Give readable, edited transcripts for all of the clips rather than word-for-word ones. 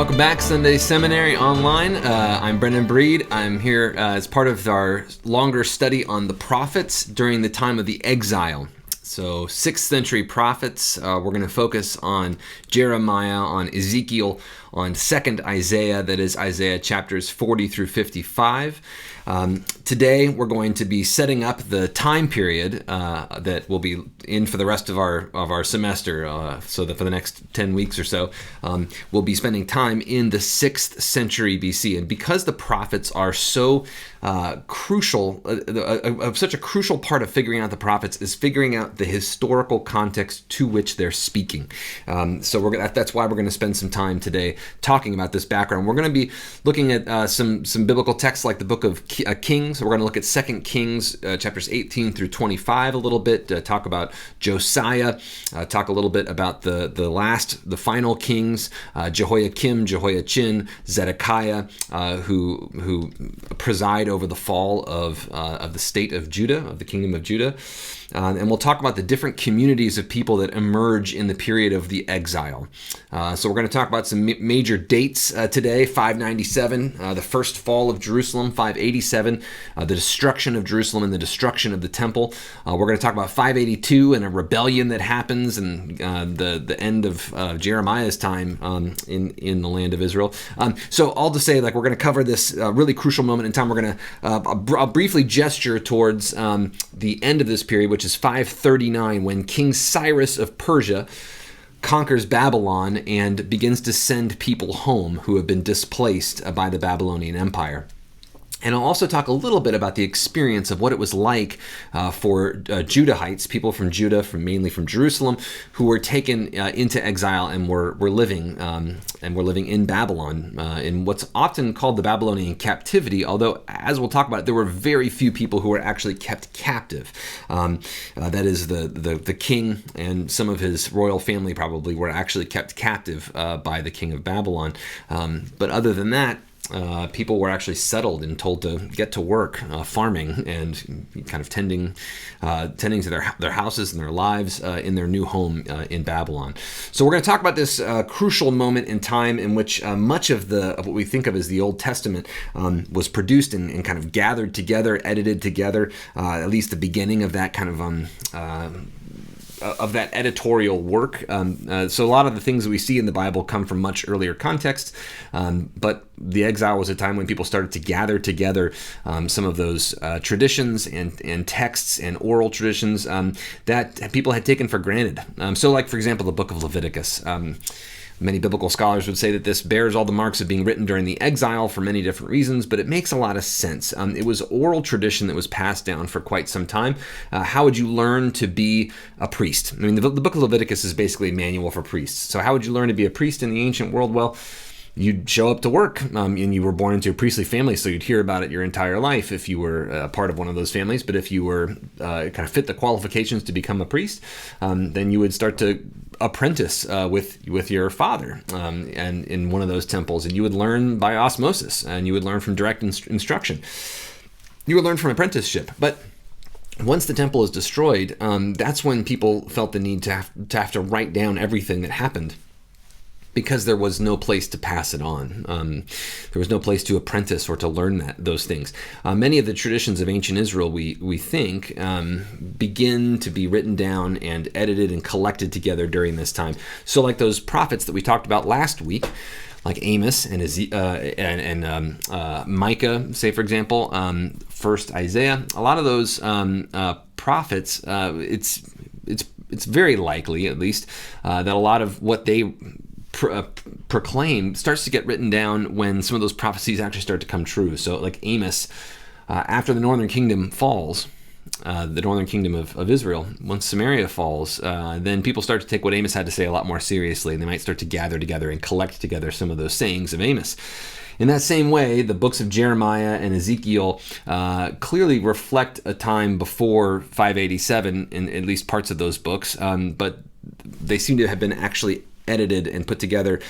Welcome back, Sunday Seminary Online. I'm Brennan Breed. I'm here as part of our longer study on the prophets during the time of the Exile. So 6th century prophets. We're going to focus on Jeremiah, on Ezekiel, on 2nd Isaiah, that is Isaiah chapters 40 through 55. Today we're going to be setting up the time period that will be in for the rest of our semester, so that for the next 10 weeks or so, we'll be spending time in the 6th century BC. And because the prophets are so crucial, such a crucial part of figuring out the prophets is figuring out the historical context to which they're speaking. So that's why we're going to spend some time today talking about this background. We're going to be looking at some biblical texts like the book of Kings. We're going to look at 2 Kings chapters 18 through 25 a little bit, talk about Josiah, talk a little bit about the final kings, Jehoiakim, Jehoiachin, Zedekiah, who preside over the fall of the state of Judah, of the kingdom of Judah. And we'll talk about the different communities of people that emerge in the period of the exile. So we're going to talk about some major dates today: 597, the first fall of Jerusalem; 587, the destruction of Jerusalem and the destruction of the temple. We're going to talk about 582 and a rebellion that happens, and the end of Jeremiah's time in the land of Israel. So all to say, we're going to cover this really crucial moment in time. We're going to I'll briefly gesture towards the end of this period, which is 539, when King Cyrus of Persia conquers Babylon and begins to send people home who have been displaced by the Babylonian Empire. And I'll also talk a little bit about the experience of what it was like for Judahites, people from Judah, mainly from Jerusalem, who were taken into exile and were living in Babylon, in what's often called the Babylonian captivity. Although, as we'll talk about, there were very few people who were actually kept captive. That is, the king and some of his royal family probably were actually kept captive by the king of Babylon. But other than that, people were actually settled and told to get to work farming and kind of tending to their houses and their lives in their new home in Babylon. So we're going to talk about this crucial moment in time in which much of what we think of as the Old Testament was produced and kind of gathered together, edited together, at least the beginning of that kind of that editorial work. So a lot of the things that we see in the Bible come from much earlier contexts, but the exile was a time when people started to gather together some of those traditions and texts and oral traditions that people had taken for granted. So like, for example, the book of Leviticus. Many biblical scholars would say that this bears all the marks of being written during the exile for many different reasons, but it makes a lot of sense. It was oral tradition that was passed down for quite some time. How would you learn to be a priest? I mean, the book of Leviticus is basically a manual for priests. So how would you learn to be a priest in the ancient world? Well, you'd show up to work, and you were born into a priestly family, so you'd hear about it your entire life if you were a part of one of those families. But if you were kind of fit the qualifications to become a priest, then you would start to apprentice with your father and in one of those temples, and you would learn by osmosis, and you would learn from direct instruction. You would learn from apprenticeship. But once the temple is destroyed, that's when people felt the need to have to write down everything that happened, because there was no place to pass it on. There was no place to apprentice or to learn those things. Many of the traditions of ancient Israel, we think, begin to be written down and edited and collected together during this time. So like those prophets that we talked about last week, like Amos and Micah, say, for example, 1st Isaiah, a lot of those prophets, it's very likely, at least, that a lot of what they proclaim starts to get written down when some of those prophecies actually start to come true. So like Amos, after the northern kingdom falls, the northern kingdom of Israel, once Samaria falls, then people start to take what Amos had to say a lot more seriously, and they might start to gather together and collect together some of those sayings of Amos. In that same way, the books of Jeremiah and Ezekiel clearly reflect a time before 587 in at least parts of those books, but they seem to have been actually edited and put together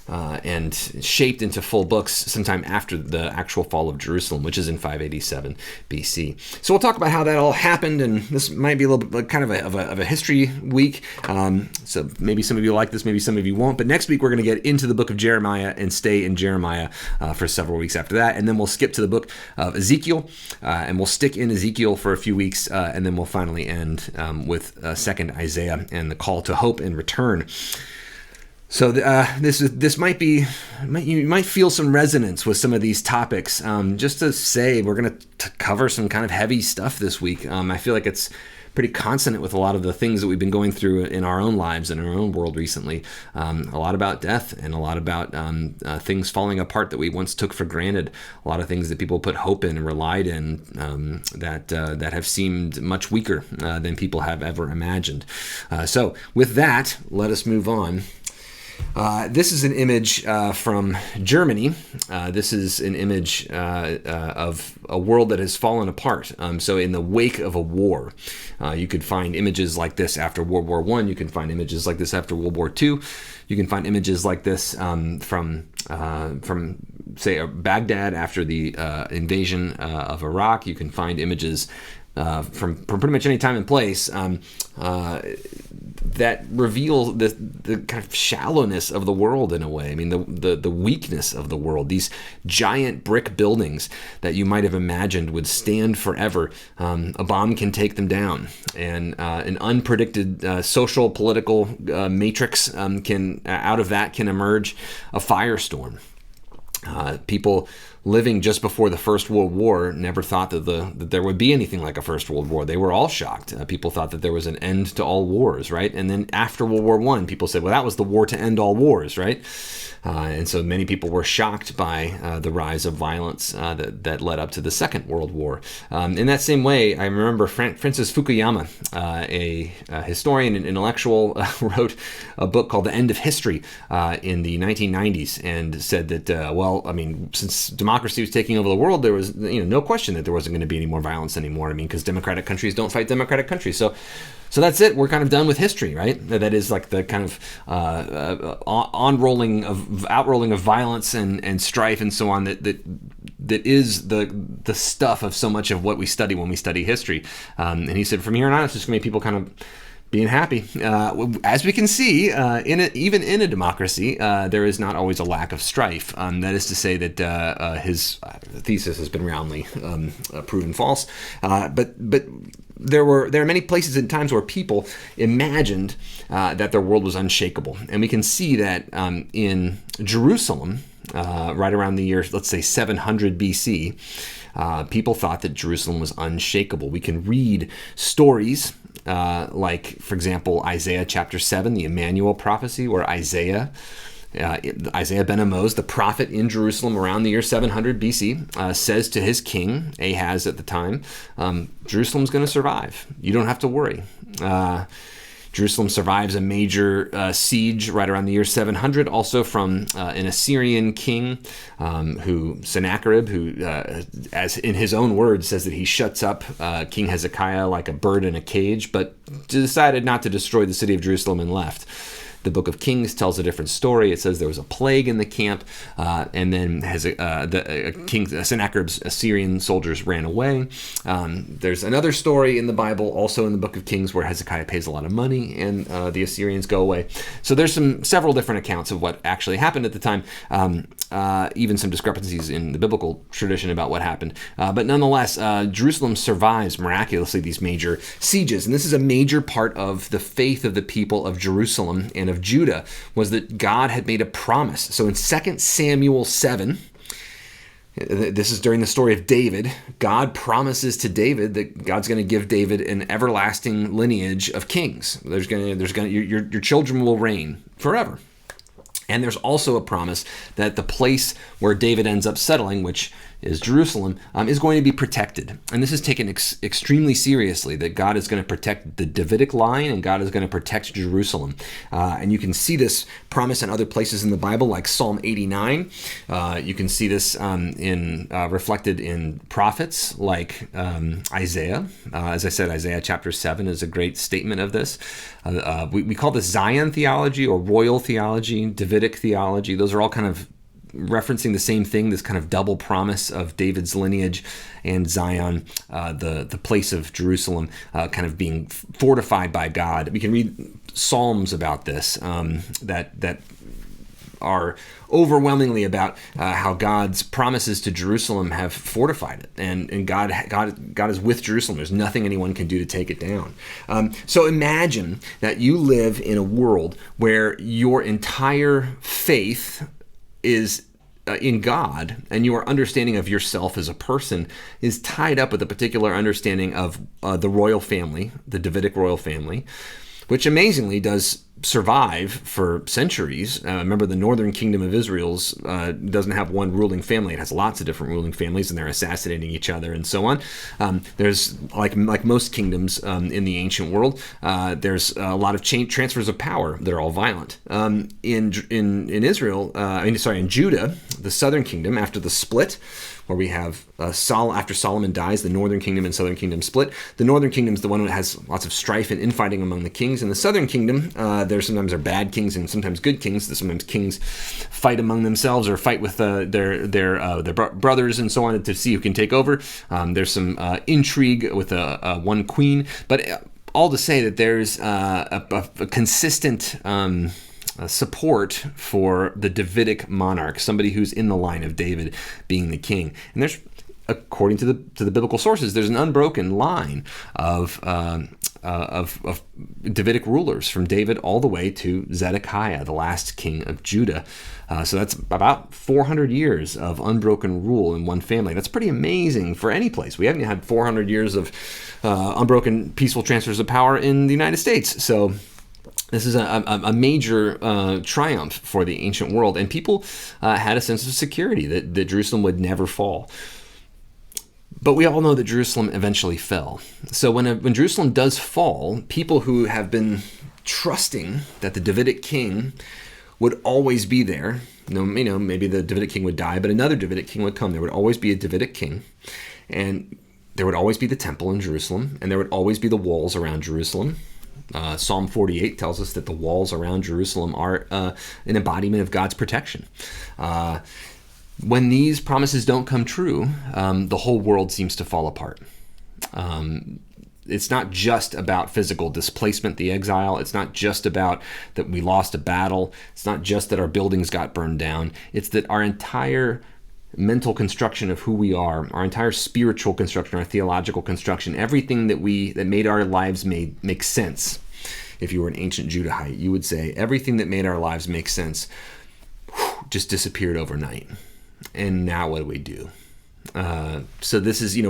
and shaped into full books sometime after the actual fall of Jerusalem, which is in 587 BC. So we'll talk about how that all happened, and this might be a little bit kind of a history week. So maybe some of you like this, maybe some of you won't. But next week we're going to get into the book of Jeremiah and stay in Jeremiah for several weeks after that, and then we'll skip to the book of Ezekiel, and we'll stick in Ezekiel for a few weeks, and then we'll finally end with 2nd Isaiah and the call to hope and return. So this might be, you might feel some resonance with some of these topics. Just to say, we're going to cover some kind of heavy stuff this week. I feel like it's pretty consonant with a lot of the things that we've been going through in our own lives and in our own world recently. A lot about death and a lot about things falling apart that we once took for granted. A lot of things that people put hope in and relied in that have seemed much weaker than people have ever imagined. So with that, let us move on. This is an image from Germany. This is an image of a world that has fallen apart. So in the wake of a war, you could find images like this after World War I. You can find images like this after World War II. You can find images like this from say, Baghdad after the invasion of Iraq. You can find images from pretty much any time and place that reveal the kind of shallowness of the world in a way. I mean, the weakness of the world. These giant brick buildings that you might have imagined would stand forever. A bomb can take them down, and an unpredicted social, political matrix out of that can emerge a firestorm. People living just before the First World War never thought that there would be anything like a First World War. They were all shocked. People thought that there was an end to all wars, right? And then after World War I, people said, well, that was the war to end all wars, right? And so many people were shocked by the rise of violence that led up to the Second World War. In that same way, I remember Francis Fukuyama, a historian and intellectual, wrote a book called The End of History in the 1990s, and said that, well, I mean, since democracy was taking over the world, there was no question that there wasn't going to be any more violence anymore. I mean, because democratic countries don't fight democratic countries. So that's it. We're kind of done with history, right? That is like the kind of outrolling of violence and strife and so on that is the stuff of so much of what we study when we study history. And he said, from here on out, it's just going to be people kind of being happy. As we can see, even in a democracy, there is not always a lack of strife. That is to say that his thesis has been roundly proven false. But there are many places and times where people imagined that their world was unshakable. And we can see that in Jerusalem, right around the year, let's say 700 BC, people thought that Jerusalem was unshakable. We can read stories like, for example, Isaiah chapter 7, the Emmanuel prophecy, where Isaiah ben Amoz, the prophet in Jerusalem around the year 700 BC, says to his king, Ahaz at the time, Jerusalem's going to survive. You don't have to worry. Jerusalem survives a major siege right around the year 700, also from an Assyrian king, Sennacherib, who, as in his own words, says that he shuts up King Hezekiah like a bird in a cage, but decided not to destroy the city of Jerusalem and left. The book of Kings tells a different story. It says there was a plague in the camp, and then Sennacherib's Assyrian soldiers ran away. There's another story in the Bible, also in the book of Kings, where Hezekiah pays a lot of money and the Assyrians go away. So there's several different accounts of what actually happened at the time, even some discrepancies in the biblical tradition about what happened. But nonetheless, Jerusalem survives miraculously these major sieges, and this is a major part of the faith of the people of Jerusalem and of Judah, was that God had made a promise. So in 2 Samuel 7, this is during the story of David, God promises to David that God's going to give David an everlasting lineage of kings. Your children will reign forever. And there's also a promise that the place where David ends up settling, which is Jerusalem, is going to be protected. And this is taken extremely seriously, that God is going to protect the Davidic line and God is going to protect Jerusalem. And you can see this promise in other places in the Bible, like Psalm 89. You can see this reflected in prophets like Isaiah. As I said, Isaiah chapter 7 is a great statement of this. We call this Zion theology or royal theology, Davidic theology. Those are all kind of referencing the same thing, this kind of double promise of David's lineage and Zion, the place of Jerusalem, kind of being fortified by God. We can read Psalms about this that are overwhelmingly about how God's promises to Jerusalem have fortified it, and God is with Jerusalem. There's nothing anyone can do to take it down. So imagine that you live in a world where your entire faith is in God, and your understanding of yourself as a person is tied up with a particular understanding of the royal family, the Davidic royal family, which amazingly does survive for centuries. Remember, the northern kingdom of Israel's doesn't have one ruling family. It has lots of different ruling families, and they're assassinating each other and so on. There's, like most kingdoms in the ancient world, there's a lot of transfers of power that are all violent. In Judah, the southern kingdom, after the split, where we have after Solomon dies, the northern kingdom and southern kingdom split. The northern kingdom is the one that has lots of strife and infighting among the kings. In the southern kingdom, there sometimes are bad kings and sometimes good kings. Sometimes kings fight among themselves or fight with their brothers and so on to see who can take over. There's some intrigue with one queen, but all to say that there's a consistent support for the Davidic monarch, somebody who's in the line of David being the king. And there's, according to the biblical sources, there's an unbroken line of Davidic rulers from David all the way to Zedekiah, the last king of Judah. So that's about 400 years of unbroken rule in one family. That's pretty amazing for any place. We haven't had 400 years of unbroken peaceful transfers of power in the United States. So this is a major triumph for the ancient world, and people had a sense of security that Jerusalem would never fall. But we all know that Jerusalem eventually fell. So when Jerusalem does fall, people who have been trusting that the Davidic king would always be there, maybe the Davidic king would die, but another Davidic king would come. There would always be a Davidic king, and there would always be the temple in Jerusalem, and there would always be the walls around Jerusalem. Psalm 48 tells us that the walls around Jerusalem are an embodiment of God's protection. When these promises don't come true, the whole world seems to fall apart. It's not just about physical displacement, the exile. It's not just about that we lost a battle. It's not just that our buildings got burned down. It's that our entire mental construction of who we are, our entire spiritual construction, our theological construction, everything that made our lives make sense. If you were an ancient Judahite, you would say everything that made our lives make sense just disappeared overnight. And now what do we do? So this is,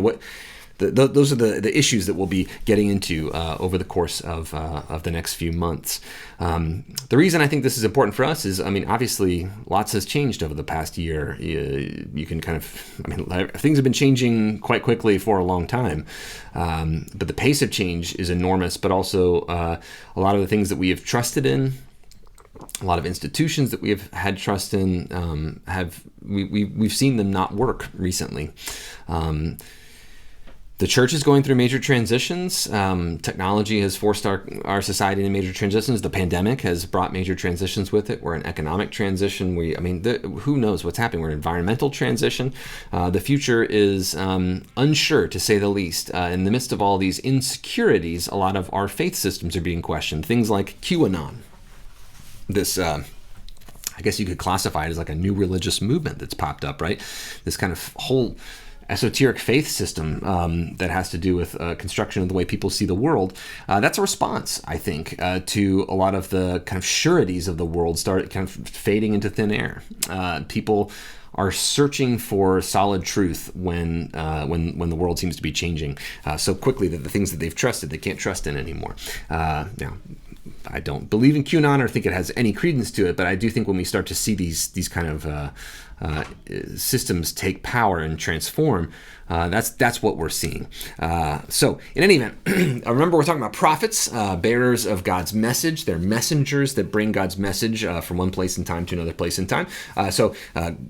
those are the issues that we'll be getting into over the course of the next few months. The reason I think this is important for us is, obviously, lots has changed over the past year. You can things have been changing quite quickly for a long time. But the pace of change is enormous, but also a lot of the things that we have trusted in, a lot of institutions that we have had trust in, we've seen them not work recently. The church is going through major transitions. Technology has forced our society into major transitions. The pandemic has brought major transitions with it. We're in economic transition. Who knows what's happening? We're in environmental transition. The future is unsure, to say the least. In the midst of all these insecurities, a lot of our faith systems are being questioned. Things like QAnon. This, I guess you could classify it as like a new religious movement that's popped up, right? This kind of whole esoteric faith system that has to do with construction of the way people see the world. That's a response, I think, to a lot of the kind of sureties of the world start kind of fading into thin air. People are searching for solid truth when the world seems to be changing so quickly that the things that they've trusted they can't trust in anymore. Now, I don't believe in QAnon or think it has any credence to it, but I do think when we start to see these kind of systems take power and transform, that's what we're seeing. So in any event, remember we're talking about prophets, bearers of God's message. They're messengers that bring God's message from one place in time to another place in time. So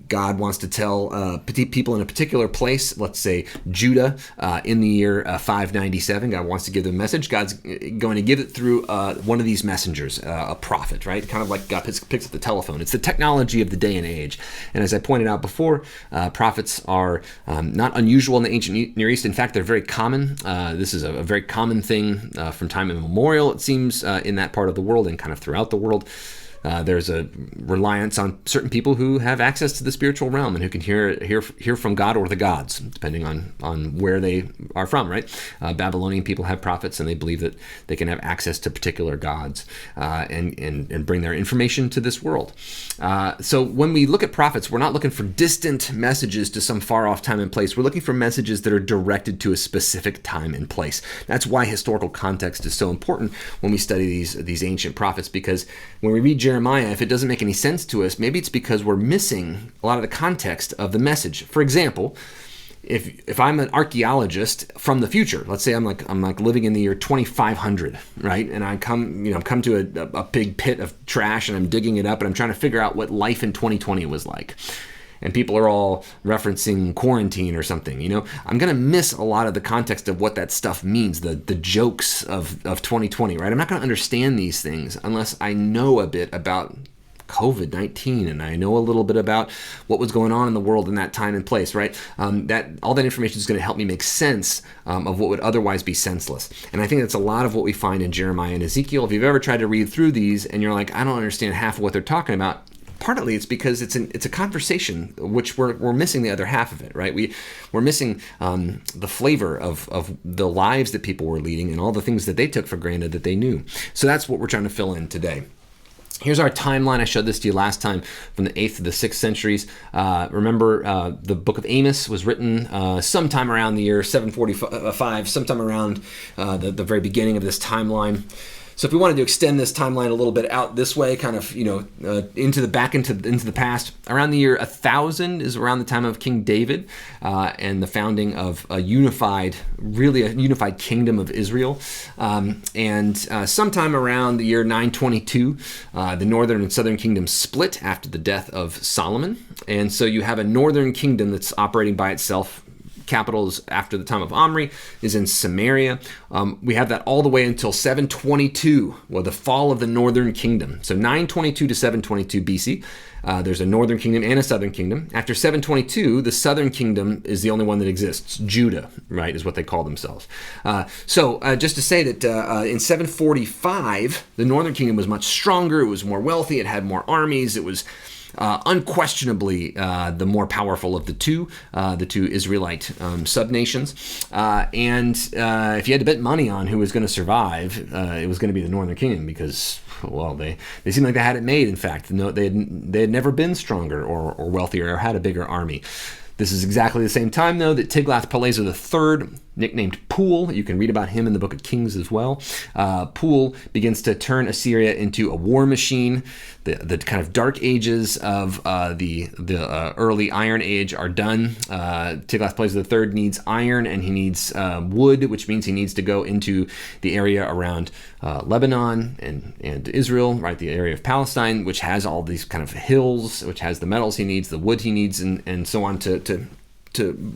God wants to tell people in a particular place, let's say Judah, in the year 597. God wants to give them a message. God's going to give it through one of these messengers, a prophet, right? Kind of like God picks up the telephone. It's the technology of the day and age. And as I pointed out before, prophets are not unusual in the ancient Near East. In fact, they're very common. This is a very common thing from time immemorial, it seems, in that part of the world and kind of throughout the world. There's a reliance on certain people who have access to the spiritual realm and who can hear from God or the gods, depending on where they are from, right? Babylonian people have prophets, and they believe that they can have access to particular gods and bring their information to this world. So when we look at prophets, we're not looking for distant messages to some far-off time and place. We're looking for messages that are directed to a specific time and place. That's why historical context is so important when we study these ancient prophets, because when we read Jeremiah, if it doesn't make any sense to us, maybe it's because we're missing a lot of the context of the message. For example, if I'm an archaeologist from the future, let's say I'm like living in the year 2500, right? And I come to a big pit of trash and I'm digging it up and I'm trying to figure out what life in 2020 was like. And people are all referencing quarantine or something, I'm going to miss a lot of the context of what that stuff means, the jokes of 2020, right? I'm not going to understand these things unless I know a bit about COVID-19 and I know a little bit about what was going on in the world in that time and place, right? All that information is going to help me make sense of what would otherwise be senseless. And I think that's a lot of what we find in Jeremiah and Ezekiel. If you've ever tried to read through these and you're like, I don't understand half of what they're talking about, partly it's because it's a conversation, which we're missing the other half of it, right? We're missing the flavor of the lives that people were leading and all the things that they took for granted that they knew. So that's what we're trying to fill in today. Here's our timeline. I showed this to you last time from the 8th to the 6th centuries. Remember, the book of Amos was written sometime around the year 745, sometime around the very beginning of this timeline. So if we wanted to extend this timeline a little bit out this way, kind of, into the past, around the year 1000 is around the time of King David and the founding of a unified kingdom of Israel. And sometime around the year 922, the northern and southern kingdoms split after the death of Solomon. And so you have a northern kingdom that's operating by itself. Capitals after the time of Omri is in Samaria. We have that all the way until 722, the fall of the northern kingdom. So 922 to 722 BC, there's a northern kingdom and a southern kingdom. After 722, the southern kingdom is the only one that exists. Judah, right, is what they call themselves. So just to say that in 745, the northern kingdom was much stronger. It was more wealthy. It had more armies. It was unquestionably the more powerful of the two Israelite sub-nations. And if you had to bet money on who was going to survive, it was going to be the Northern Kingdom because, they seemed like they had it made, in fact. No, they had never been stronger or wealthier or had a bigger army. This is exactly the same time, though, that Tiglath-Pileser III, nicknamed Pul, you can read about him in the book of Kings as well. Pul begins to turn Assyria into a war machine. The kind of dark ages of the early Iron Age are done. Tiglath-Pileser III needs iron and he needs wood, which means he needs to go into the area around Lebanon and Israel, right? The area of Palestine, which has all these kind of hills, which has the metals he needs, the wood he needs, and so on to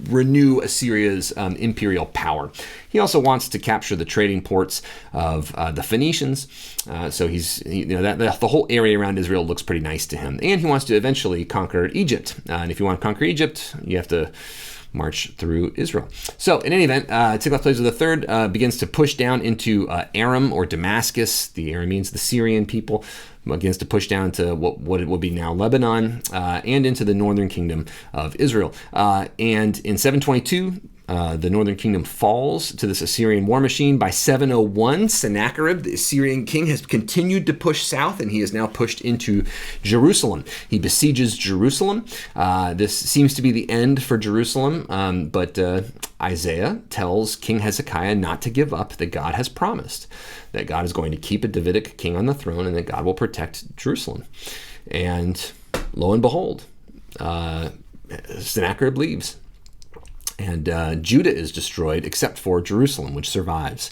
renew Assyria's imperial power. He also wants to capture the trading ports of the Phoenicians. So the whole area around Israel looks pretty nice to him. And he wants to eventually conquer Egypt. And if you want to conquer Egypt, you have to march through Israel. So in any event, Tiglath-Pileser III begins to push down into Aram or Damascus. The Arameans, the Syrian people, begins to push down to what it would be now Lebanon and into the northern kingdom of Israel. And in 722, the northern kingdom falls to this Assyrian war machine. By 701, Sennacherib, the Assyrian king, has continued to push south, and he is now pushed into Jerusalem. He besieges Jerusalem. This seems to be the end for Jerusalem, but Isaiah tells King Hezekiah not to give up, that God has promised, that God is going to keep a Davidic king on the throne, and that God will protect Jerusalem. And lo and behold, Sennacherib leaves. And Judah is destroyed except for Jerusalem, which survives.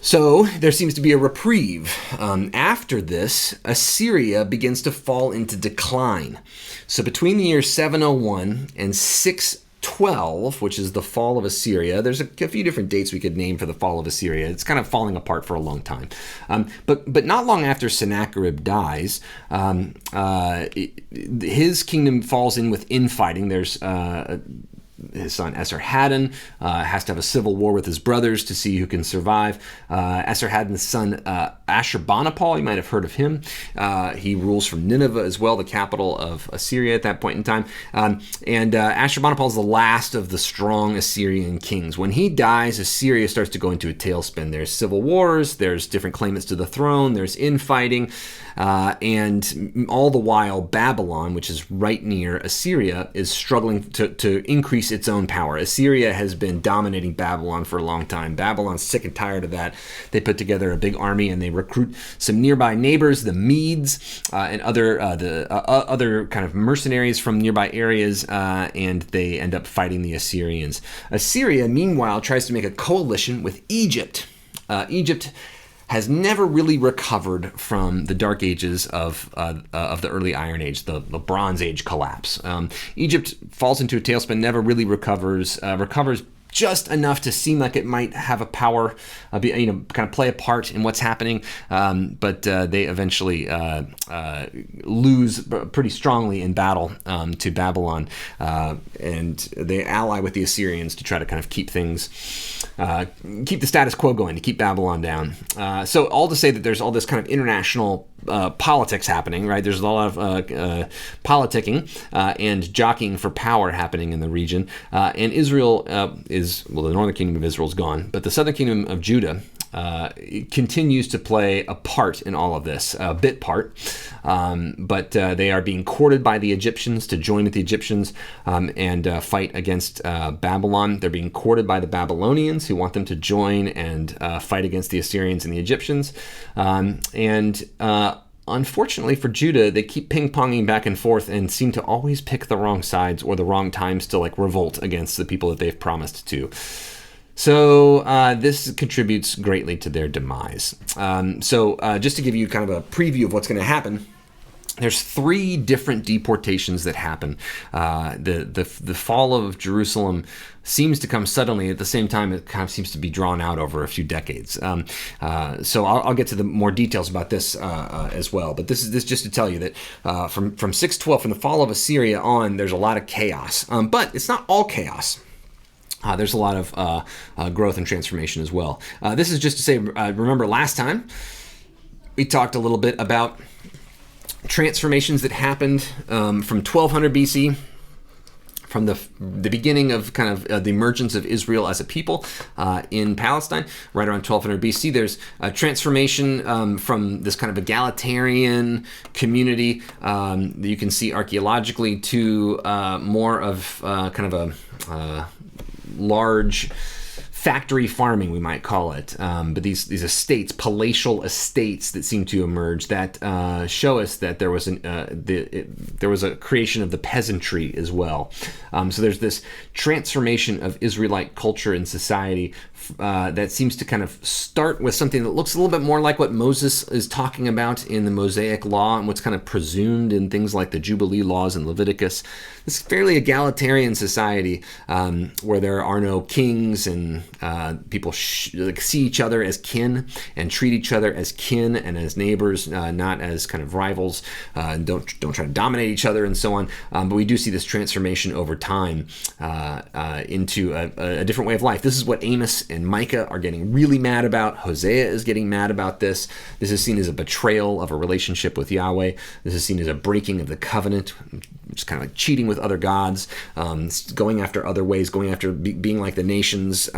So there seems to be a reprieve. After this, Assyria begins to fall into decline. So between the year 701 and 612, which is the fall of Assyria, there's a few different dates we could name for the fall of Assyria. It's kind of falling apart for a long time. But not long after Sennacherib dies, his kingdom falls in with infighting. There's his son Esarhaddon has to have a civil war with his brothers to see who can survive. Esarhaddon's son Ashurbanipal, you might have heard of him. He rules from Nineveh as well, the capital of Assyria at that point in time. And Ashurbanipal is the last of the strong Assyrian kings. When he dies, Assyria starts to go into a tailspin. There's civil wars, there's different claimants to the throne, there's infighting. And all the while, Babylon, which is right near Assyria, is struggling to increase its own power. Assyria has been dominating Babylon for a long time. Babylon's sick and tired of that. They put together a big army and they recruit some nearby neighbors, the Medes, and other kind of mercenaries from nearby areas, and they end up fighting the Assyrians. Assyria, meanwhile, tries to make a coalition with Egypt. Egypt has never really recovered from the dark ages of the early Iron Age, the Bronze Age collapse. Egypt falls into a tailspin, never really recovers just enough to seem like it might have a power, kind of play a part in what's happening, but they eventually lose pretty strongly in battle to Babylon, and they ally with the Assyrians to try to kind of keep the status quo going, to keep Babylon down. So all to say that there's all this kind of international politics happening, right? There's a lot of politicking and jockeying for power happening in the region, and Israel the northern kingdom of Israel is gone, but the southern kingdom of Judah continues to play a part in all of this, a bit part, but they are being courted by the Egyptians to join with the Egyptians and fight against Babylon. They're being courted by the Babylonians, who want them to join and fight against the Assyrians and the Egyptians. Unfortunately for Judah, they keep ping-ponging back and forth and seem to always pick the wrong sides or the wrong times to revolt against the people that they've promised to. So this contributes greatly to their demise. Just to give you kind of a preview of what's going to happen, there's 3 different deportations that happen. The fall of Jerusalem seems to come suddenly. At the same time, it kind of seems to be drawn out over a few decades. So I'll get to the more details about this as well. But this is just to tell you that from 612, from the fall of Assyria on, there's a lot of chaos. But it's not all chaos. There's a lot of growth and transformation as well. This is just to say, remember last time we talked a little bit about transformations that happened from 1200 BC, from the beginning of kind of the emergence of Israel as a people in Palestine, right around 1200 BC. There's a transformation from this kind of egalitarian community that you can see archaeologically to more of kind of a large factory farming, we might call it, but these estates, palatial estates that seem to emerge that show us that there was there was a creation of the peasantry as well. So there's this transformation of Israelite culture and society that seems to kind of start with something that looks a little bit more like what Moses is talking about in the Mosaic Law and what's kind of presumed in things like the Jubilee laws in Leviticus. This fairly egalitarian society where there are no kings and people see each other as kin and treat each other as kin and as neighbors, not as kind of rivals. Don't try to dominate each other and so on. But we do see this transformation over time into a different way of life. This is what Amos and Micah are getting really mad about. Hosea is getting mad about this. This is seen as a betrayal of a relationship with Yahweh. This is seen as a breaking of the covenant, which is kind of like cheating with other gods, going after other ways, going after being like the nations,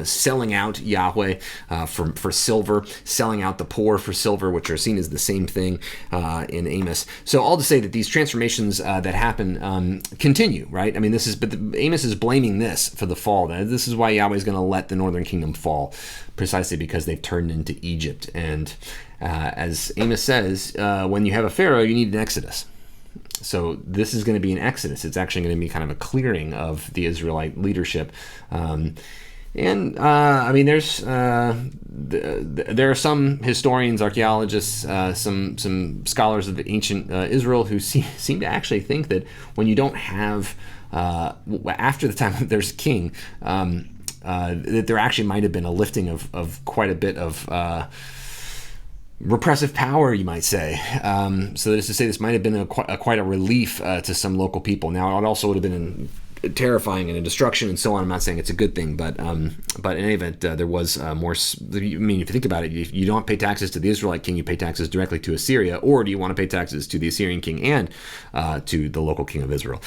selling out Yahweh for silver, selling out the poor for silver, which are seen as the same thing in Amos. So all to say that these transformations that happen continue, right? I mean, Amos is blaming this for the fall. This is why Yahweh is going to let the northern kingdom fall, precisely because they've turned into Egypt. And as Amos says, when you have a Pharaoh, you need an Exodus. So this is going to be an exodus. It's actually going to be kind of a clearing of the Israelite leadership. There are some historians, archaeologists, some scholars of ancient Israel who seem to actually think that when you don't have, after the time there's a king, that there actually might have been a lifting of quite a bit of repressive power, you might say. So that is to say, this might have been quite a relief to some local people. Now, it also would have been terrifying and a destruction and so on. I'm not saying it's a good thing, but in any event, there was more. I mean, if you think about it, you don't pay taxes to the Israelite king; you pay taxes directly to Assyria, or do you want to pay taxes to the Assyrian king and to the local king of Israel?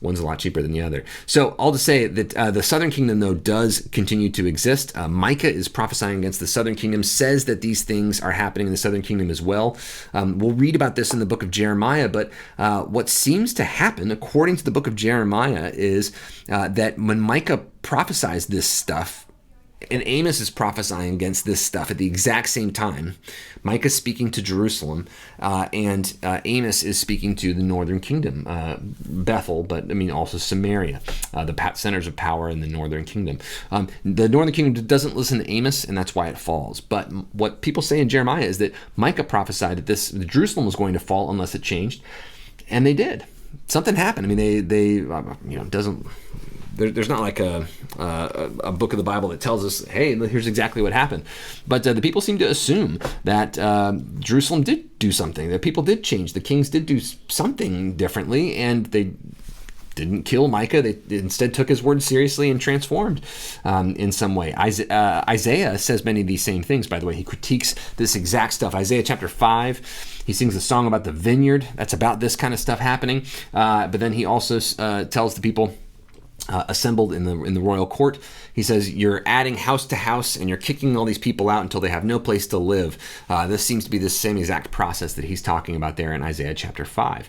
One's a lot cheaper than the other. So, all to say that the southern kingdom, though, does continue to exist. Micah is prophesying against the southern kingdom, says that these things are happening in the southern kingdom as well. We'll read about this in the book of Jeremiah, but what seems to happen, according to the book of Jeremiah, is that when Micah prophesies this stuff, and Amos is prophesying against this stuff at the exact same time, Micah's speaking to Jerusalem, and Amos is speaking to the northern kingdom, Bethel, but I mean also Samaria, the centers of power in the northern kingdom. The northern kingdom doesn't listen to Amos, and that's why it falls. But what people say in Jeremiah is that Micah prophesied that Jerusalem was going to fall unless it changed, and they did. Something happened. I mean, there's not like a book of the Bible that tells us, hey, here's exactly what happened. But the people seem to assume that Jerusalem did do something, that people did change, the kings did do something differently, and they didn't kill Micah. They instead took his word seriously and transformed in some way. Isaiah says many of these same things, by the way. He critiques this exact stuff. Isaiah chapter 5, he sings a song about the vineyard. That's about this kind of stuff happening. But then he also tells the people assembled in the royal court, he says, you're adding house to house and you're kicking all these people out until they have no place to live. This seems to be the same exact process that he's talking about there in Isaiah chapter 5.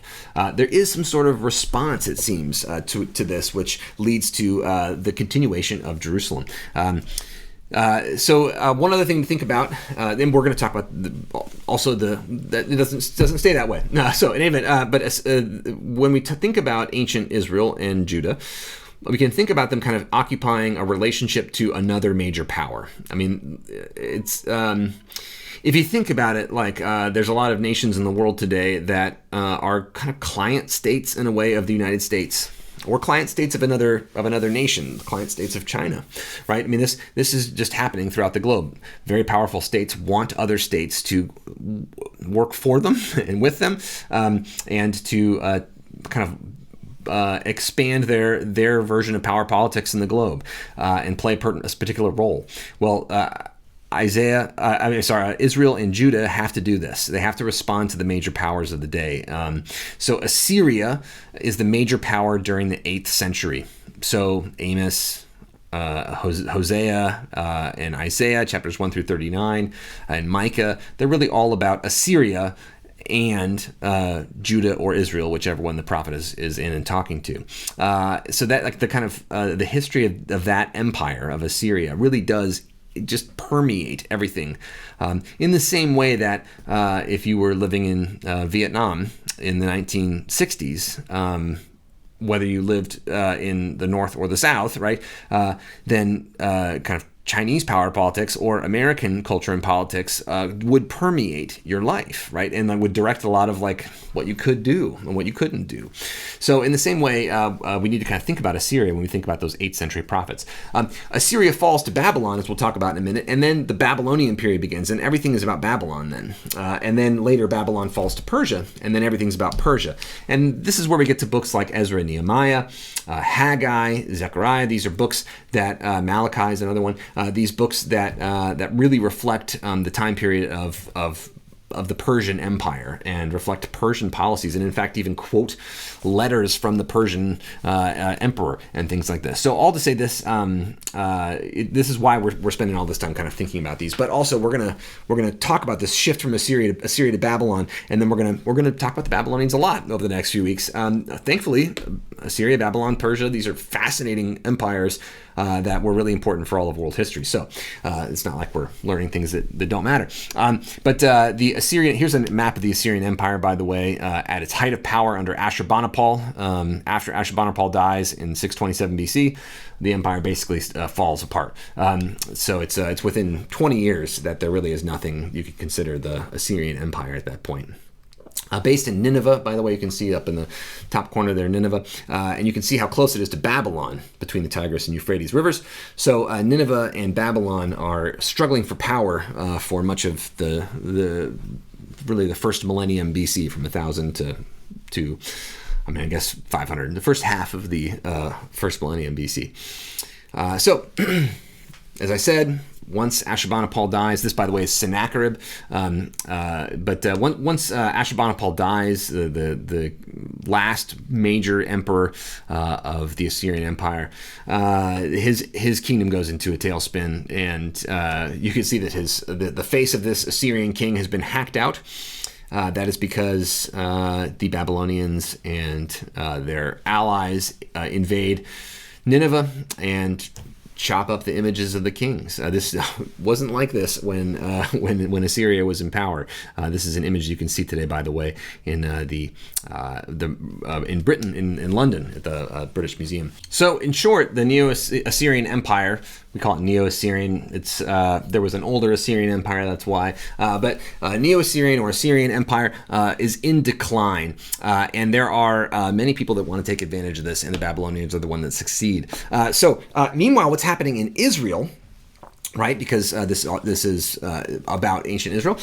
There is some sort of response, it seems, to this, which leads to the continuation of Jerusalem. So one other thing to think about, then we're going to talk about that it doesn't stay that way. So in any event, but when we think about ancient Israel and Judah, we can think about them kind of occupying a relationship to another major power. I mean, it's if you think about it, like there's a lot of nations in the world today that are kind of client states in a way of the United States, or client states of another nation, client states of China, right? I mean, this is just happening throughout the globe. Very powerful states want other states to work for them and with them, and to kind of expand their version of power politics in the globe and play a particular role. Well, Israel and Judah have to do this. They have to respond to the major powers of the day. So Assyria is the major power during the 8th century. So Amos, Hosea, and Isaiah, chapters 1 through 39, and Micah, they're really all about Assyria and Judah or Israel, whichever one the prophet is in and talking to. So that, like, the kind of the history of that empire of Assyria really does just permeate everything, in the same way that if you were living in Vietnam in the 1960s, whether you lived in the North or the South, right, then kind of Chinese power politics or American culture and politics would permeate your life, right? And that would direct a lot of like what you could do and what you couldn't do. So in the same way, we need to kind of think about Assyria when we think about those 8th century prophets. Assyria falls to Babylon, as we'll talk about in a minute, and then the Babylonian period begins, and everything is about Babylon then. And then later Babylon falls to Persia, and then everything's about Persia. And this is where we get to books like Ezra and Nehemiah, Haggai, Zechariah. These are books that, Malachi is another one, these books that really reflect the time period of the Persian Empire and reflect Persian policies, and in fact even quote letters from the Persian emperor and things like this. So all to say this, this is why we're spending all this time kind of thinking about these. But also we're gonna talk about this shift from Assyria to Babylon, and then we're gonna talk about the Babylonians a lot over the next few weeks. Thankfully, Assyria, Babylon, Persia, these are fascinating empires that were really important for all of world history. So it's not like we're learning things that don't matter. But the Assyrian, here's a map of the Assyrian Empire, by the way, at its height of power under Ashurbanipal. After Ashurbanipal dies in 627 BC, the empire basically falls apart. So it's within 20 years that there really is nothing you could consider the Assyrian Empire at that point. Based in Nineveh, by the way, you can see up in the top corner there, Nineveh, and you can see how close it is to Babylon between the Tigris and Euphrates rivers. So Nineveh and Babylon are struggling for power for much of the first millennium BC, from 1000 to I guess 500, the first half of the first millennium BC. So, as I said, once Ashurbanipal dies, this, by the way, is Sennacherib. But once Ashurbanipal dies, the last major emperor of the Assyrian Empire, his kingdom goes into a tailspin, and you can see that the face of this Assyrian king has been hacked out. That is because the Babylonians and their allies invade Nineveh and chop up the images of the kings. This wasn't like this when Assyria was in power. This is an image you can see today, by the way, in in Britain, in London, at the British Museum. So, in short, the Neo-Assyrian Empire, we call it Neo-Assyrian. It's there was an older Assyrian Empire, that's why. But Neo-Assyrian or Assyrian Empire is in decline, and there are many people that want to take advantage of this, and the Babylonians are the one that succeed. So, meanwhile, what's happening in Israel, right? Because this is about ancient Israel.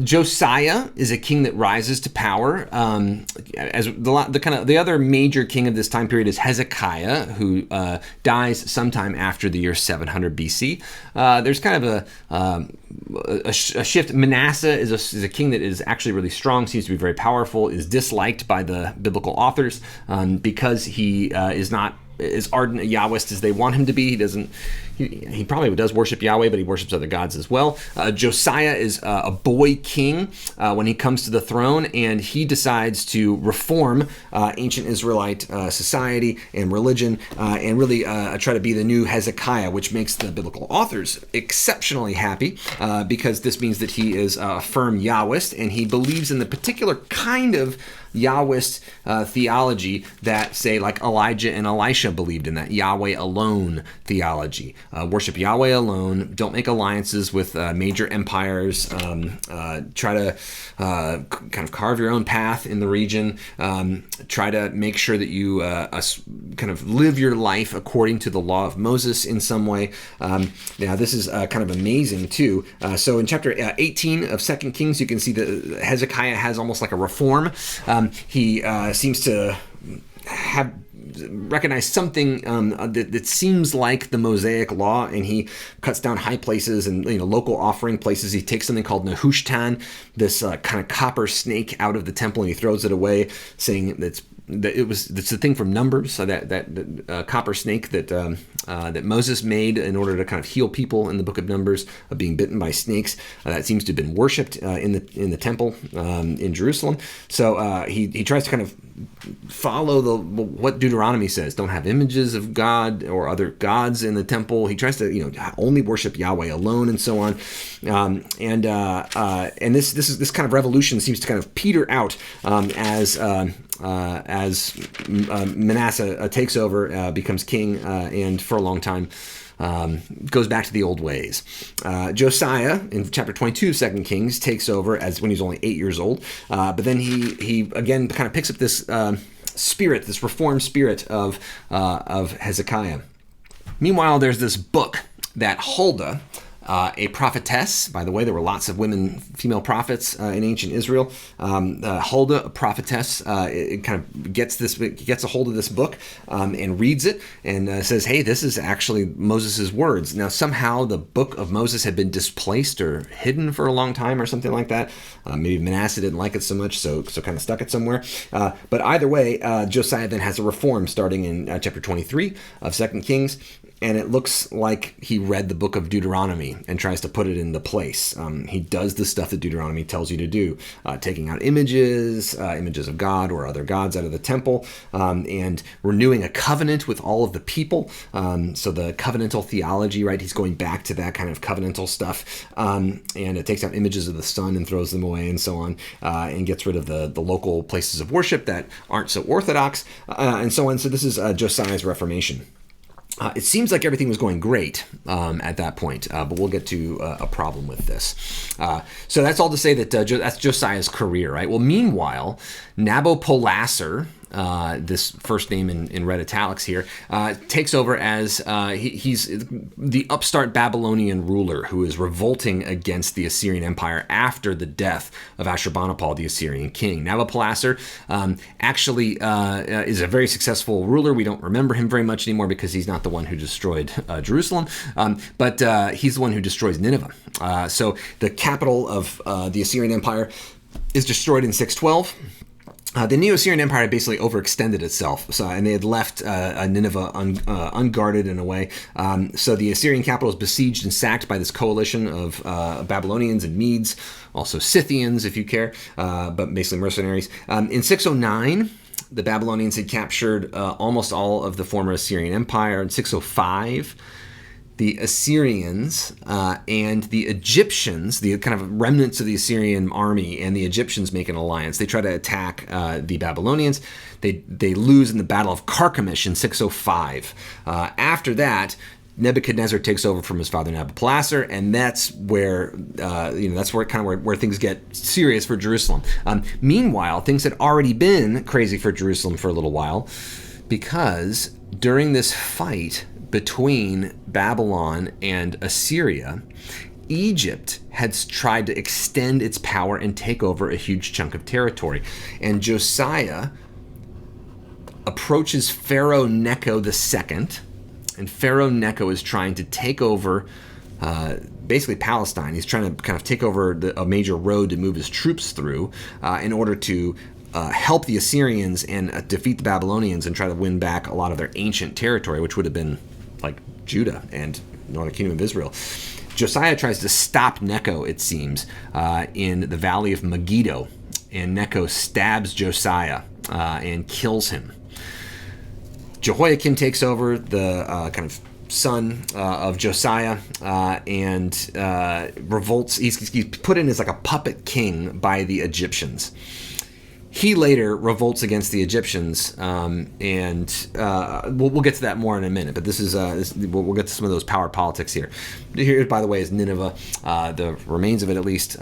Josiah is a king that rises to power. As the other major king of this time period is Hezekiah, who dies sometime after the year 700 BC. There's kind of a shift. Manasseh is a king that is actually really strong, seems to be very powerful, is disliked by the biblical authors because he is not as ardent a Yahwist as they want him to be. He probably does worship Yahweh, but he worships other gods as well. Josiah is a boy king when he comes to the throne, and he decides to reform ancient Israelite society and religion, and really try to be the new Hezekiah, which makes the biblical authors exceptionally happy because this means that he is a firm Yahwist, and he believes in the particular kind of Yahwist theology that, say, like Elijah and Elisha believed in, that Yahweh alone theology. Worship Yahweh alone, don't make alliances with major empires, try to kind of carve your own path in the region, try to make sure that you kind of live your life according to the law of Moses in some way. Now, this is kind of amazing, too. So in chapter 18 of 2 Kings, you can see that Hezekiah has almost like a reform. He seems to recognize something that seems like the Mosaic law, and he cuts down high places and local offering places. He takes something called Nehushtan, this kind of copper snake, out of the temple, and he throws it away, saying it's the thing from Numbers, so that copper snake that Moses made in order to kind of heal people in the book of Numbers of being bitten by snakes. That seems to have been worshipped in the temple in Jerusalem. So he tries to kind of follow what Deuteronomy says. Don't have images of God or other gods in the temple. He tries to only worship Yahweh alone, and so on. And this kind of revolution seems to kind of peter out as Manasseh takes over, becomes king, and for a long time goes back to the old ways. Josiah, in chapter 22 of 2 Kings, takes over as when he's only 8 years old. But then he again kind of picks up this spirit, this reformed spirit of Hezekiah. Meanwhile, there's this book that Huldah, a prophetess, by the way, there were lots of female prophets in ancient Israel. Huldah, a prophetess, it kind of gets a hold of this book and reads it and says, hey, this is actually Moses' words. Now, somehow the book of Moses had been displaced or hidden for a long time or something like that. Maybe Manasseh didn't like it so much, so kind of stuck it somewhere. But either way, Josiah then has a reform starting in chapter 23 of 2 Kings. And it looks like he read the book of Deuteronomy. Deuteronomy and tries to put it into place. He does the stuff that Deuteronomy tells you to do, taking out images of God or other gods out of the temple, and renewing a covenant with all of the people. So the covenantal theology, right? He's going back to that kind of covenantal stuff, and it takes out images of the sun and throws them away and so on, and gets rid of the local places of worship that aren't so orthodox, and so on. So this is Josiah's Reformation. It seems like everything was going great at that point, but we'll get to a problem with this. So that's all to say that that's Josiah's career, right? Well, meanwhile, Nabopolassar, this first name in red italics here, takes over as he's the upstart Babylonian ruler who is revolting against the Assyrian Empire after the death of Ashurbanipal, the Assyrian king. Nabopolassar actually is a very successful ruler. We don't remember him very much anymore because he's not the one who destroyed Jerusalem, but he's the one who destroys Nineveh. So the capital of the Assyrian Empire is destroyed in 612. The Neo-Assyrian Empire had basically overextended itself, and they had left Nineveh unguarded in a way. So the Assyrian capital is besieged and sacked by this coalition of Babylonians and Medes, also Scythians, if you care, but basically mercenaries. In 609, the Babylonians had captured almost all of the former Assyrian Empire. In 605, the Assyrians and the Egyptians, the kind of remnants of the Assyrian army, and the Egyptians make an alliance. They try to attack the Babylonians. They lose in the Battle of Carchemish in 605. After that, Nebuchadnezzar takes over from his father Nabopolassar, and that's where where things get serious for Jerusalem. Meanwhile, things had already been crazy for Jerusalem for a little while, because during this fight between Babylon and Assyria, Egypt had tried to extend its power and take over a huge chunk of territory. And Josiah approaches Pharaoh Necho II, and Pharaoh Necho is trying to take over basically Palestine. He's trying to kind of take over a major road to move his troops through in order to help the Assyrians and defeat the Babylonians and try to win back a lot of their ancient territory, which would have been like Judah and Northern Kingdom of Israel. Josiah tries to stop Necho, it seems, in the valley of Megiddo, and Necho stabs Josiah and kills him. Jehoiakim takes over, the kind of son of Josiah, and revolts. He's put in as like a puppet king by the Egyptians. He later revolts against the Egyptians, and we'll get to that more in a minute. But we'll get to some of those power politics here. Here, by the way, is Nineveh, the remains of it at least.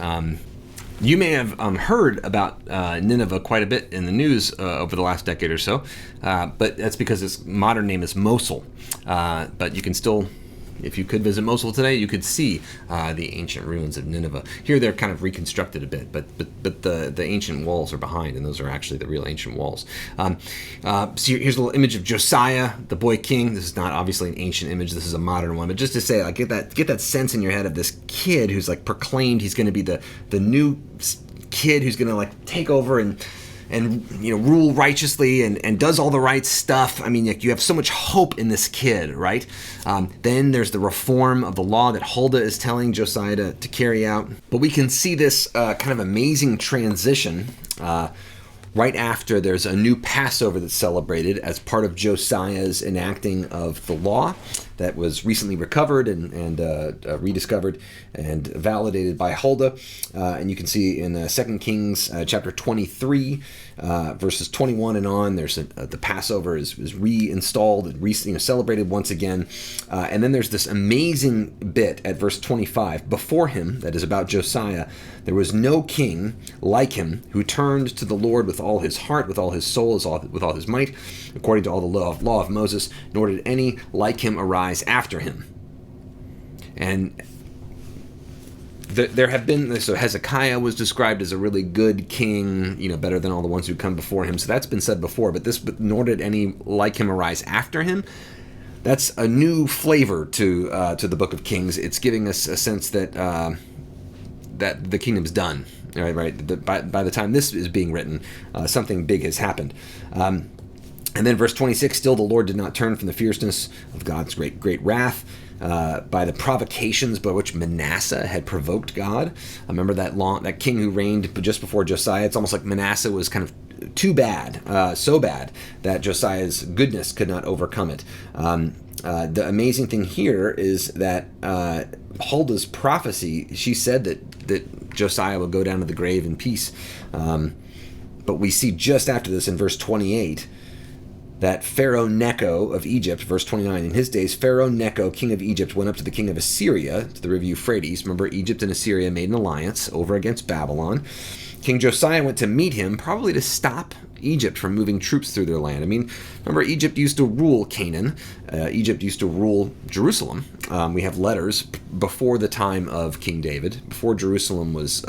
You may have heard about Nineveh quite a bit in the news over the last decade or so, but that's because its modern name is Mosul. But you can still, if you could visit Mosul today, you could see the ancient ruins of Nineveh. Here they're kind of reconstructed a bit, but the ancient walls are behind, and those are actually the real ancient walls. So here's a little image of Josiah, the boy king. This is not obviously an ancient image. This is a modern one, but just to say, like, get that sense in your head of this kid who's like proclaimed he's going to be the new kid who's going to like take over and rule righteously and does all the right stuff. I mean, you have so much hope in this kid, right? Then there's the reform of the law that Huldah is telling Josiah to carry out. But we can see this kind of amazing transition right after there's a new Passover that's celebrated as part of Josiah's enacting of the law that was recently recovered and rediscovered and validated by Huldah. And you can see in 2 Kings chapter 23, verses 21 and on, there's the Passover is reinstalled and celebrated once again. And then there's this amazing bit at verse 25. Before him, that is about Josiah, there was no king like him who turned to the Lord with all his heart, with all his soul, with all his might, according to all the law of Moses, nor did any like him arise after him. And there have been, so Hezekiah was described as a really good king, better than all the ones who come before him. So that's been said before, but nor did any like him arise after him. That's a new flavor to the Book of Kings. It's giving us a sense that that the kingdom's done. Right. By the time this is being written, something big has happened. And then verse 26, still the Lord did not turn from the fierceness of God's great wrath. by the provocations by which Manasseh had provoked God. I remember that king who reigned just before Josiah. It's almost like Manasseh was kind of too bad, so bad that Josiah's goodness could not overcome it. The amazing thing here is that Huldah's prophecy, she said that Josiah would go down to the grave in peace. But we see just after this in verse 28 that Pharaoh Necho of Egypt, verse 29, in his days, Pharaoh Necho, king of Egypt, went up to the king of Assyria, to the river Euphrates. Remember, Egypt and Assyria made an alliance over against Babylon. King Josiah went to meet him, probably to stop Egypt from moving troops through their land. I mean, remember, Egypt used to rule Canaan. Egypt used to rule Jerusalem. We have letters before the time of King David, before Jerusalem was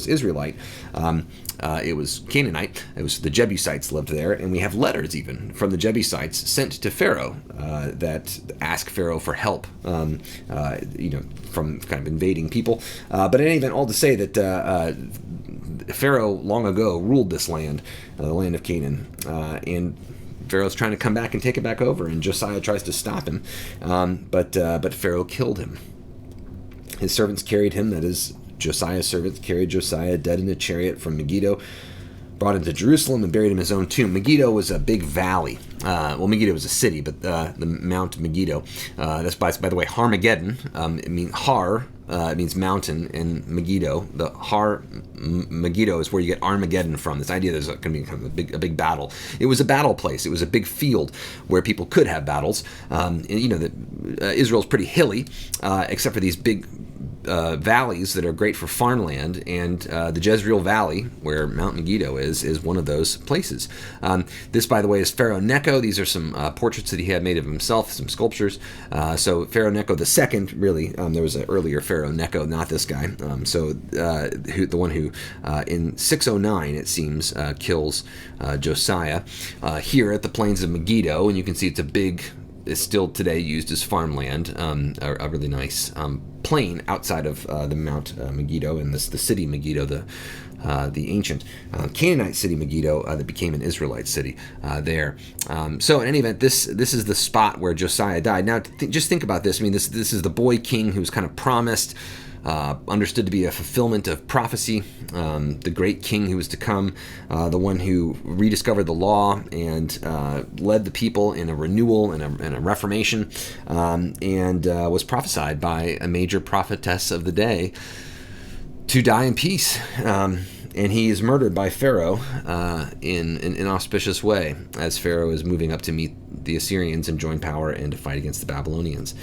Israelite. It was Canaanite. It was the Jebusites lived there, and we have letters even from the Jebusites sent to Pharaoh that ask Pharaoh for help, from kind of invading people. But in any event, all to say that Pharaoh long ago ruled this land, the land of Canaan, and Pharaoh's trying to come back and take it back over, and Josiah tries to stop him, but Pharaoh killed him. His servants carried him, that is, Josiah's servants carried Josiah dead in a chariot from Megiddo, brought him to Jerusalem, and buried him in his own tomb. Megiddo was a big valley. Megiddo was a city, but the Mount Megiddo. That's by the way, Harmageddon. It means mountain, and Megiddo. The Megiddo is where you get Armageddon from. This idea there's going to be kind of a big battle. It was a battle place. It was a big field where people could have battles. Israel's pretty hilly, except for these big valleys that are great for farmland, and the Jezreel Valley, where Mount Megiddo is one of those places. This, by the way, is Pharaoh Necho. These are some portraits that he had made of himself, some sculptures. So Pharaoh Necho II, really, there was an earlier Pharaoh Necho, not this guy. The one who, in 609, it seems, kills Josiah here at the plains of Megiddo, and you can see it's still today used as farmland, a really nice plain outside of the Mount Megiddo, and the city Megiddo, the ancient Canaanite city Megiddo that became an Israelite city there. So in any event, this is the spot where Josiah died. Now, just think about this. I mean, this is the boy king who was kind of promised, understood to be a fulfillment of prophecy, the great king who was to come, the one who rediscovered the law and led the people in a renewal and a reformation, and was prophesied by a major prophetess of the day to die in peace. And he is murdered by Pharaoh in an inauspicious way, as Pharaoh is moving up to meet the Assyrians and join power and to fight against the Babylonians.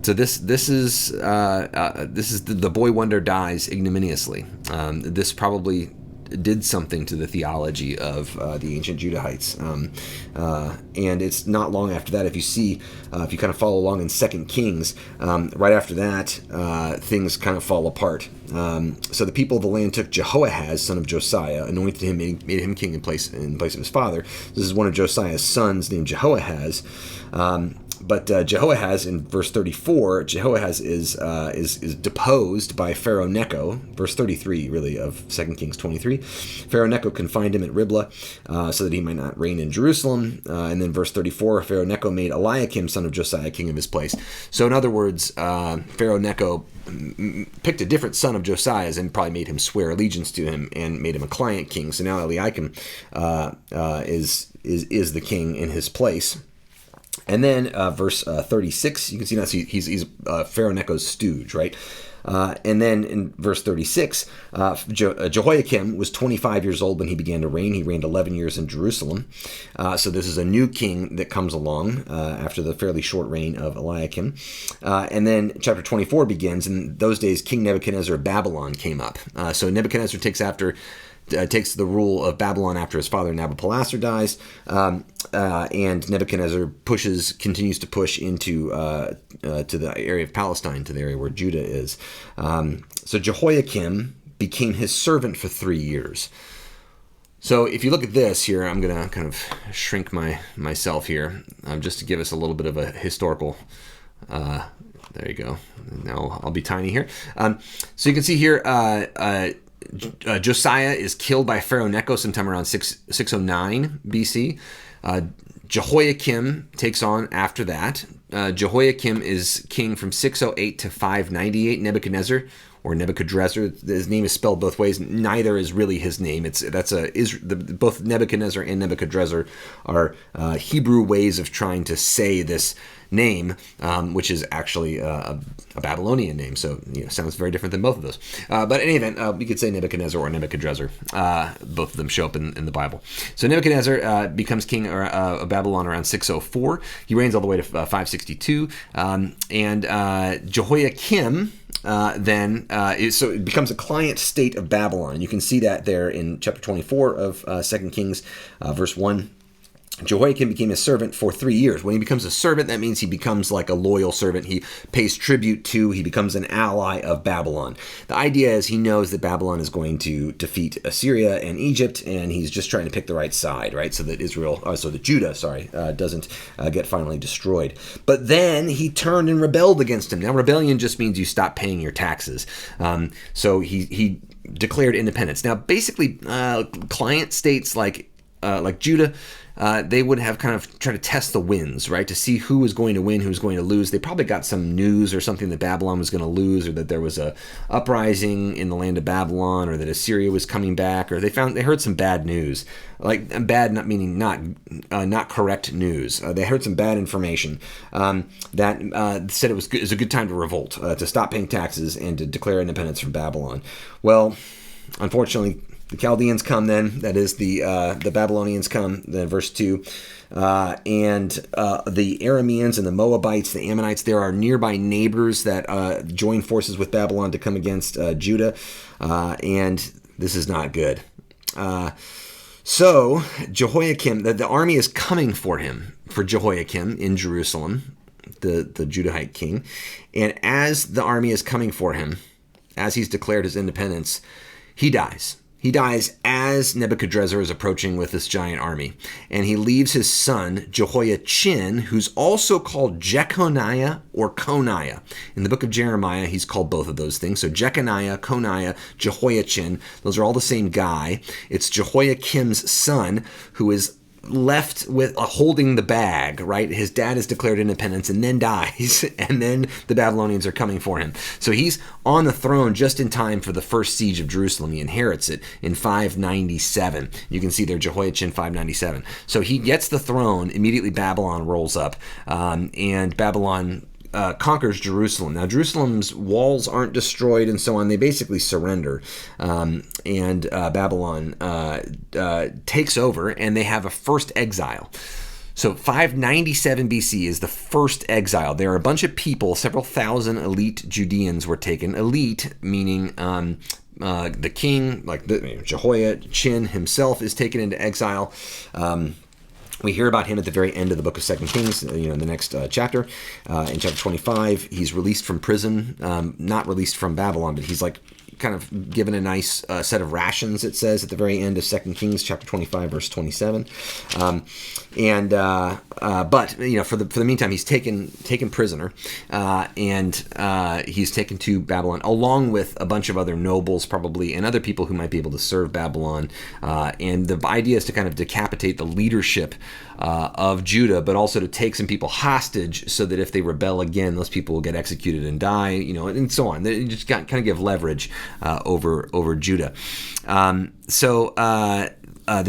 So this is the boy wonder dies ignominiously. This probably did something to the theology of the ancient Judahites, and it's not long after that. If you kind of follow along in 2 Kings, right after that, things kind of fall apart. So the people of the land took Jehoahaz, son of Josiah, anointed him, made him king in place of his father. This is one of Josiah's sons named Jehoahaz. But Jehoahaz, in verse 34, Jehoahaz is deposed by Pharaoh Necho. Verse 33, really, of 2 Kings 23. Pharaoh Necho confined him at Riblah so that he might not reign in Jerusalem. And then verse 34, Pharaoh Necho made Eliakim, son of Josiah, king of his place. So in other words, Pharaoh Necho picked a different son of Josiah's and probably made him swear allegiance to him and made him a client king. So now Eliakim is the king in his place. And then verse 36, you can see now he's Pharaoh Necho's stooge, right? And then in verse 36, Jehoiakim was 25 years old when he began to reign. He reigned 11 years in Jerusalem. So this is a new king that comes along after the fairly short reign of Eliakim. And then chapter 24 begins. In those days, King Nebuchadnezzar of Babylon came up. So Nebuchadnezzar takes the rule of Babylon after his father Nabopolassar dies, and Nebuchadnezzar continues to push into to the area of Palestine, to the area where Judah is. So Jehoiakim became his servant for 3 years. So if you look at this here, I'm going to kind of shrink myself here, just to give us a little bit of a historical. There you go. Now I'll be tiny here. So you can see here. Josiah is killed by Pharaoh Necho sometime around 609 BC. Jehoiakim takes on after that. Jehoiakim is king from 608 to 598. Nebuchadnezzar, or Nebuchadrezzar, his name is spelled both ways. Neither is really his name. Both Nebuchadnezzar and Nebuchadrezzar are Hebrew ways of trying to say this name, which is actually a Babylonian name. So sounds very different than both of those. But in any event, we could say Nebuchadnezzar or Nebuchadrezzar. Both of them show up in the Bible. So Nebuchadnezzar becomes king of Babylon around 604. He reigns all the way to 562. And Jehoiakim so it becomes a client state of Babylon. You can see that there in chapter 24 of 2 Kings, verse 1. Jehoiakim became a servant for 3 years. When he becomes a servant, that means he becomes like a loyal servant. He pays tribute to, he becomes an ally of Babylon. The idea is he knows that Babylon is going to defeat Assyria and Egypt, and he's just trying to pick the right side, right? So that Judah doesn't get finally destroyed. But then he turned and rebelled against him. Now, rebellion just means you stop paying your taxes. So he declared independence. Now, basically, client states like Judah, they would have kind of tried to test the winds, right, to see who was going to win, who was going to lose. They probably got some news or something that Babylon was going to lose, or that there was a uprising in the land of Babylon, or that Assyria was coming back, or they heard some bad news, like bad, not meaning not correct news. They heard some bad information that said it was a good time to revolt, to stop paying taxes, and to declare independence from Babylon. Well, unfortunately, the Chaldeans come then, that is the Babylonians come, then verse 2, and the Arameans and the Moabites, the Ammonites, there are nearby neighbors that join forces with Babylon to come against Judah, and this is not good. So Jehoiakim, the army is coming for Jehoiakim in Jerusalem, the Judahite king, and as the army is coming for him, as he's declared his independence, he dies. He dies as Nebuchadrezzar is approaching with this giant army. And he leaves his son, Jehoiachin, who's also called Jeconiah or Coniah. In the book of Jeremiah, he's called both of those things. So Jeconiah, Coniah, Jehoiachin, those are all the same guy. It's Jehoiakim's son who is left with holding the bag, right? His dad has declared independence and then dies, and then the Babylonians are coming for him. So he's on the throne just in time for the first siege of Jerusalem. He inherits it in 597. You can see there Jehoiachin 597. So he gets the throne, immediately Babylon rolls up, and Babylon conquers Jerusalem. Now, Jerusalem's walls aren't destroyed and so on. They basically surrender. And Babylon takes over, and they have a first exile. So 597 BC is the first exile. There are a bunch of people, several thousand elite Judeans were taken. Elite meaning the king, like Jehoiachin himself, is taken into exile. We hear about him at the very end of the book of 2 Kings, in the next chapter. In chapter 25, he's released from prison, not released from Babylon, but he's like kind of given a nice set of rations, it says at the very end of 2 Kings, chapter 25, verse 27. But for the meantime, he's taken prisoner, and he's taken to Babylon, along with a bunch of other nobles, probably, and other people who might be able to serve Babylon. And the idea is to kind of decapitate the leadership of Judah, but also to take some people hostage so that if they rebel again, those people will get executed and die, and so on. They just kind of give leverage over Judah. The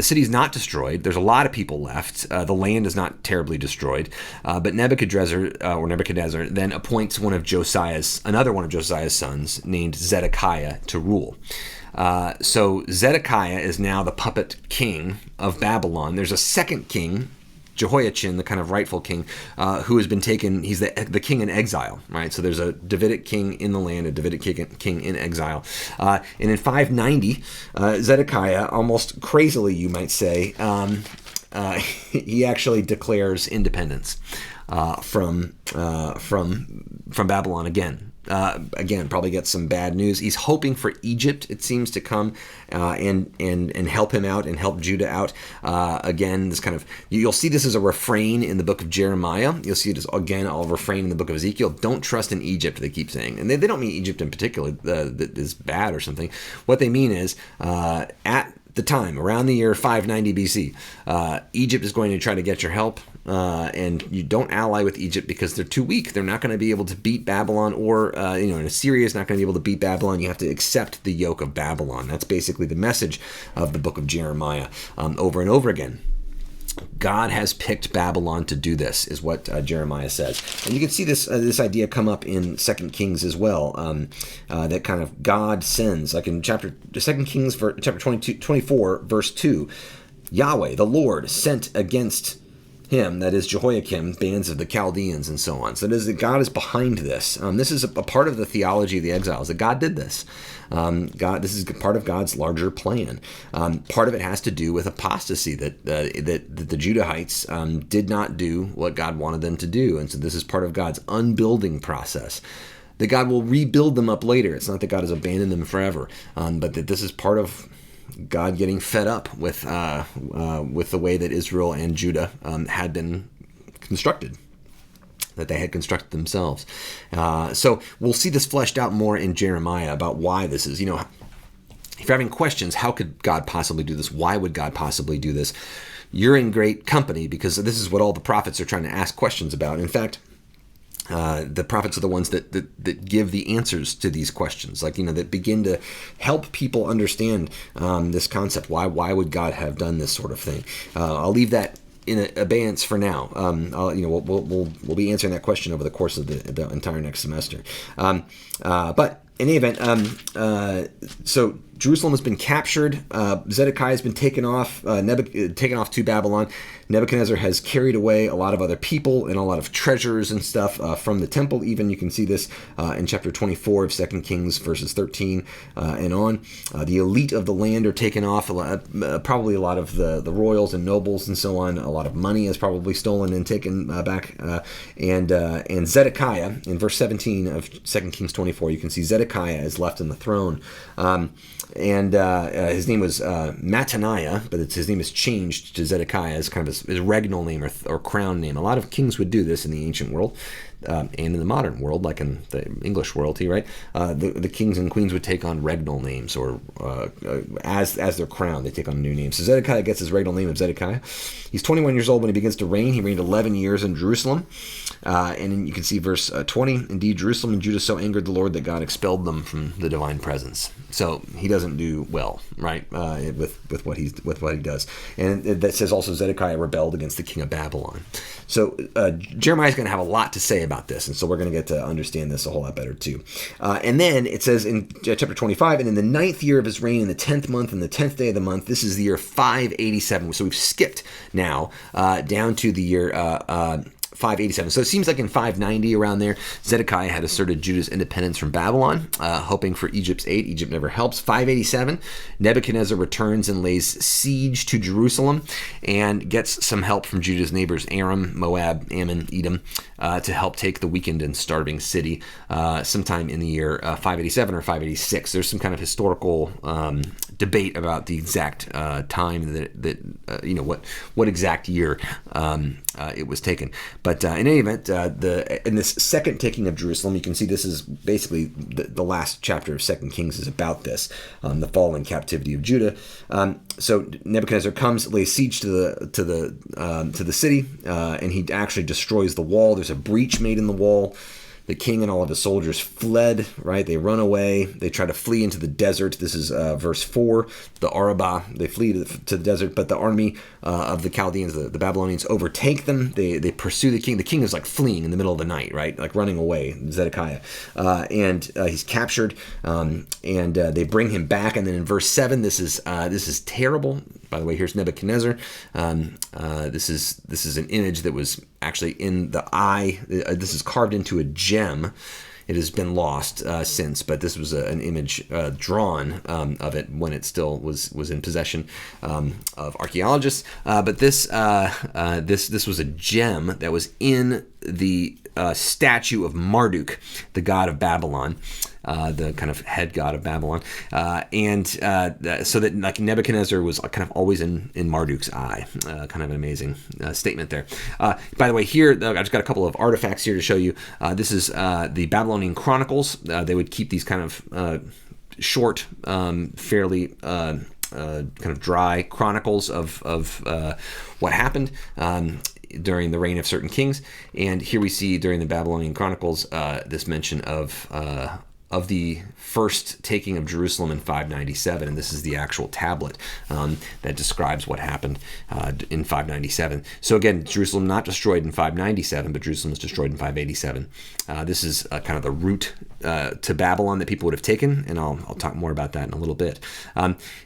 city is not destroyed. There's a lot of people left. The land is not terribly destroyed. But Nebuchadnezzar then appoints another one of Josiah's sons named Zedekiah to rule. So Zedekiah is now the puppet king of Babylon. There's a second king, Jehoiachin, the kind of rightful king, who has been taken. He's the king in exile, right? So there's a Davidic king in the land, a Davidic king in exile. And in 590, Zedekiah, almost crazily, you might say, he actually declares independence from Babylon again. Again, probably gets some bad news. He's hoping for Egypt, it seems, to come and help him out and help Judah out. Again, this kind of, you'll see this as a refrain in the book of Jeremiah. You'll see it as, again, a refrain in the book of Ezekiel. Don't trust in Egypt, they keep saying. And they don't mean Egypt in particular that is bad or something. What they mean is, at the time, around the year 590 BC, Egypt is going to try to get your help, and you don't ally with Egypt because they're too weak. They're not going to be able to beat Babylon, or and Assyria is not going to be able to beat Babylon. You have to accept the yoke of Babylon. That's basically the message of the book of Jeremiah over and over again. God has picked Babylon to do this, is what Jeremiah says. And you can see this idea come up in 2 Kings as well, that kind of God sends, like in 2 Kings chapter 24, verse 2, Yahweh, the Lord, sent against him, that is Jehoiakim, bands of the Chaldeans and so on. So it is that God is behind this. This is a part of the theology of the exiles, that God did this. This is part of God's larger plan. Part of it has to do with apostasy, that the Judahites did not do what God wanted them to do. And so this is part of God's unbuilding process. That God will rebuild them up later. It's not that God has abandoned them forever, but that this is part of God getting fed up with the way that Israel and Judah had been constructed, that they had constructed themselves. So we'll see this fleshed out more in Jeremiah about why this is. If you're having questions, how could God possibly do this? Why would God possibly do this? You're in great company, because this is what all the prophets are trying to ask questions about. In fact, the prophets are the ones that give the answers to these questions, that begin to help people understand this concept. Why would God have done this sort of thing? I'll leave that in abeyance for now. We'll be answering that question over the course of the entire next semester. But in any event, so Jerusalem has been captured. Zedekiah has been taken off to Babylon. Nebuchadnezzar has carried away a lot of other people and a lot of treasures and stuff from the temple. Even you can see this in chapter 24 of 2 Kings, verses 13 and on. The elite of the land are taken off. Probably a lot of the royals and nobles and so on. A lot of money is probably stolen and taken back. And Zedekiah, in verse 17 of 2 Kings 24, you can see Zedekiah is left on the throne. And his name was Mattaniah, but his name is changed to Zedekiah as kind of his regnal name or crown name. A lot of kings would do this in the ancient world. And in the modern world, like in the English royalty, right? The kings and queens would take on regnal names, or as their crown, they take on new names. So Zedekiah gets his regnal name of Zedekiah. He's 21 years old when he begins to reign. He reigned 11 years in Jerusalem. And then you can see verse 20, indeed, Jerusalem and Judah so angered the Lord that God expelled them from the divine presence. So he doesn't do well, right, with what he does. And that says also Zedekiah rebelled against the king of Babylon. So Jeremiah's going to have a lot to say about this, and so we're going to get to understand this a whole lot better too. And then it says in chapter 25, and in the 9th year of his reign, in the 10th month, and the 10th day of the month, this is the year 587. So we've skipped now down to the year 587. So it seems like in 590, around there, Zedekiah had asserted Judah's independence from Babylon, hoping for Egypt's aid. Egypt never helps. 587, Nebuchadnezzar returns and lays siege to Jerusalem and gets some help from Judah's neighbors, Aram, Moab, Ammon, Edom, to help take the weakened and starving city sometime in the year 587 or 586. There's some kind of historical debate about the exact time that what exact year it was taken. But in any event, in this second taking of Jerusalem, you can see this is basically the last chapter of 2 Kings is about this, the fall and captivity of Judah. So Nebuchadnezzar comes, lays siege to the city, and he actually destroys the wall. There's a breach made in the wall. The king and all of his soldiers fled, right? They run away. They try to flee into the desert. This is verse 4. The Arabah, they flee to the desert, but the army of the Chaldeans, the Babylonians, overtake them. They pursue the king. The king is like fleeing in the middle of the night, right? Like running away, Zedekiah. And he's captured, and they bring him back. And then in verse 7, this is terrible. By the way, here's Nebuchadnezzar. This is an image that was actually in the eye. This is carved into a gem. It has been lost since, but this was an image drawn of it when it still was in possession of archaeologists. But this was a gem that was in the statue of Marduk, the god of Babylon, the kind of head god of Babylon, and so that like Nebuchadnezzar was kind of always in Marduk's eye. Kind of an amazing statement there. By the way, here I just got a couple of artifacts here to show you. This is the Babylonian Chronicles. They would keep these kind of short, fairly kind of dry chronicles of what happened. during the reign of certain kings. And here we see during the Babylonian Chronicles this mention of the first taking of Jerusalem in 597, and this is the actual tablet that describes what happened in 597. So again, Jerusalem not destroyed in 597, but Jerusalem was destroyed in 587. This is kind of the route to Babylon that people would have taken, and I'll talk more about that in a little bit.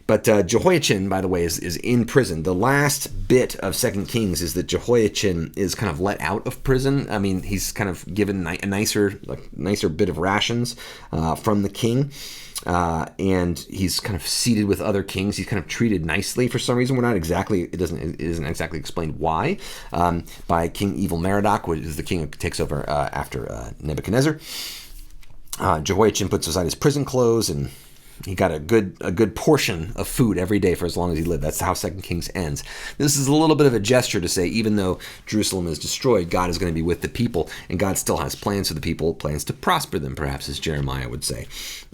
But Jehoiachin, by the way, is in prison. The last bit of 2 Kings is that Jehoiachin is kind of let out of prison. I mean, he's kind of given a nicer bit of rations from the king, and he's kind of seated with other kings. He's kind of treated nicely for some reason. It isn't exactly explained why, by King Evil Merodach, which is the king who takes over after Nebuchadnezzar. Jehoiachin puts aside his prison clothes, and he got a good portion of food every day for as long as he lived. That's how 2 Kings ends. This is a little bit of a gesture to say, even though Jerusalem is destroyed, God is going to be with the people, and God still has plans for the people, plans to prosper them, perhaps, as Jeremiah would say.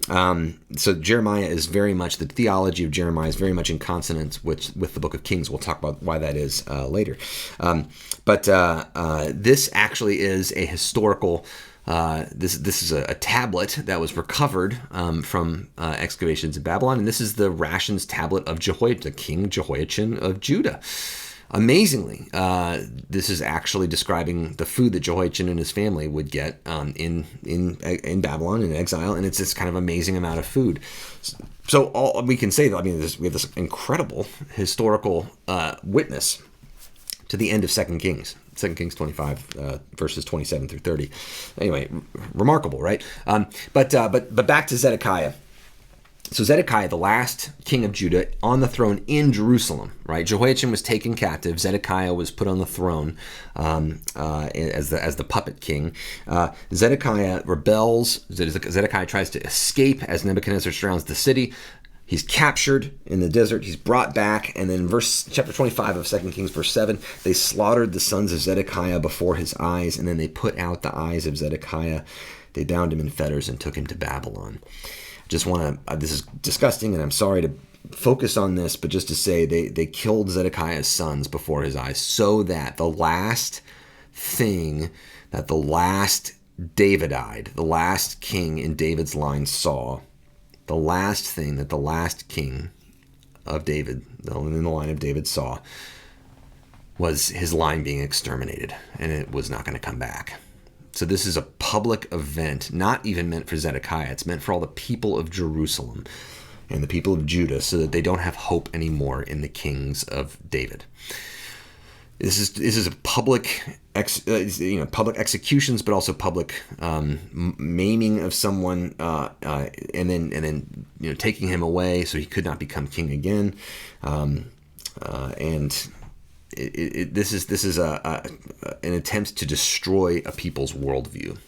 So Jeremiah is very much, the theology of Jeremiah is very much in consonance with the book of Kings. We'll talk about why that is later. But this actually is a historical this is a tablet that was recovered from excavations in Babylon, and this is the rations tablet of Jehoiachin, the King Jehoiachin of Judah. Amazingly, this is actually describing the food that Jehoiachin and his family would get in Babylon in exile, and it's this kind of amazing amount of food. So all we can say, we have this incredible historical witness to the end of 2 Kings. 2 Kings 25, verses 27 through 30. Anyway, remarkable, right? But back to Zedekiah. So Zedekiah, the last king of Judah, on the throne in Jerusalem, right? Jehoiachin was taken captive. Zedekiah was put on the throne as the puppet king. Zedekiah rebels. Zedekiah tries to escape as Nebuchadnezzar surrounds the city. He's captured in the desert. He's brought back. And then chapter 25 of 2 Kings, verse 7, they slaughtered the sons of Zedekiah before his eyes, and then they put out the eyes of Zedekiah. They bound him in fetters and took him to Babylon. Just want to, this is disgusting, and I'm sorry to focus on this, but just to say they killed Zedekiah's sons before his eyes, so that the last thing that the last Davidite, the last king in David's line saw, the last thing that the last king of David, in the line of David, saw was his line being exterminated, and it was not going to come back. So this is a public event, not even meant for Zedekiah. It's meant for all the people of Jerusalem and the people of Judah, so that they don't have hope anymore in the kings of David. This is a public executions, but also public maiming of someone, and then taking him away so he could not become king again. This is an attempt to destroy a people's worldview.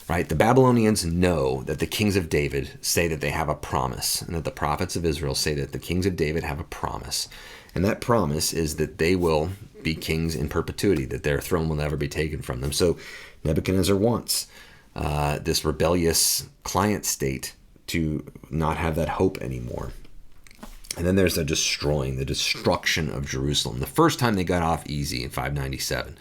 Right? The Babylonians know that the kings of David say that they have a promise, and that the prophets of Israel say that the kings of David have a promise. And that promise is that they will be kings in perpetuity, that their throne will never be taken from them. So Nebuchadnezzar wants this rebellious client state to not have that hope anymore. And then there's the destruction of Jerusalem. The first time they got off easy in 597.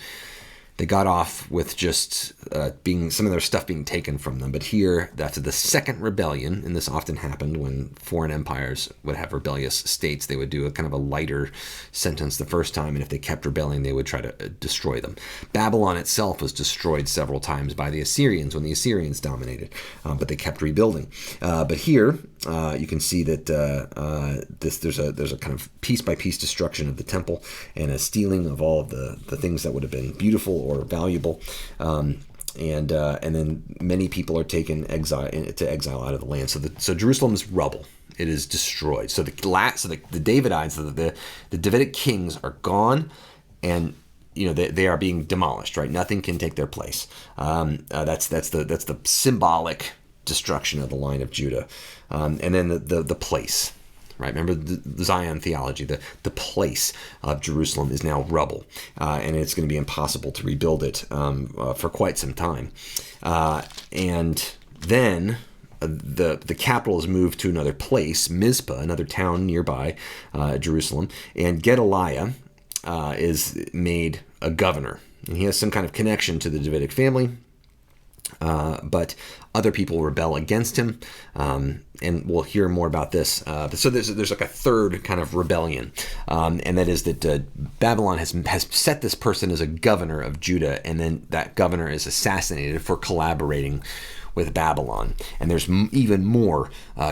They got off with just some of their stuff being taken from them. But here, after the second rebellion, and this often happened when foreign empires would have rebellious states, they would do a kind of a lighter sentence the first time, and if they kept rebelling, they would try to destroy them. Babylon itself was destroyed several times by the Assyrians when the Assyrians dominated, but they kept rebuilding. But here, you can see that there's a kind of piece-by-piece destruction of the temple and a stealing of all of the things that would have been beautiful or valuable, and then many people are taken to exile out of the land. So Jerusalem is rubble; it is destroyed. So the Davidites, the Davidic kings are gone, and they are being demolished. Right, nothing can take their place. That's the symbolic destruction of the line of Judah, and then the place. Right, remember the Zion theology. The place of Jerusalem is now rubble, and it's going to be impossible to rebuild it for quite some time. And then the capital is moved to another place, Mizpah, another town nearby Jerusalem, and Gedaliah is made a governor. And he has some kind of connection to the Davidic family, but other people rebel against him, and we'll hear more about this. So there's like a third kind of rebellion, and that is that Babylon has set this person as a governor of Judah, and then that governor is assassinated for collaborating with Babylon. And there's even more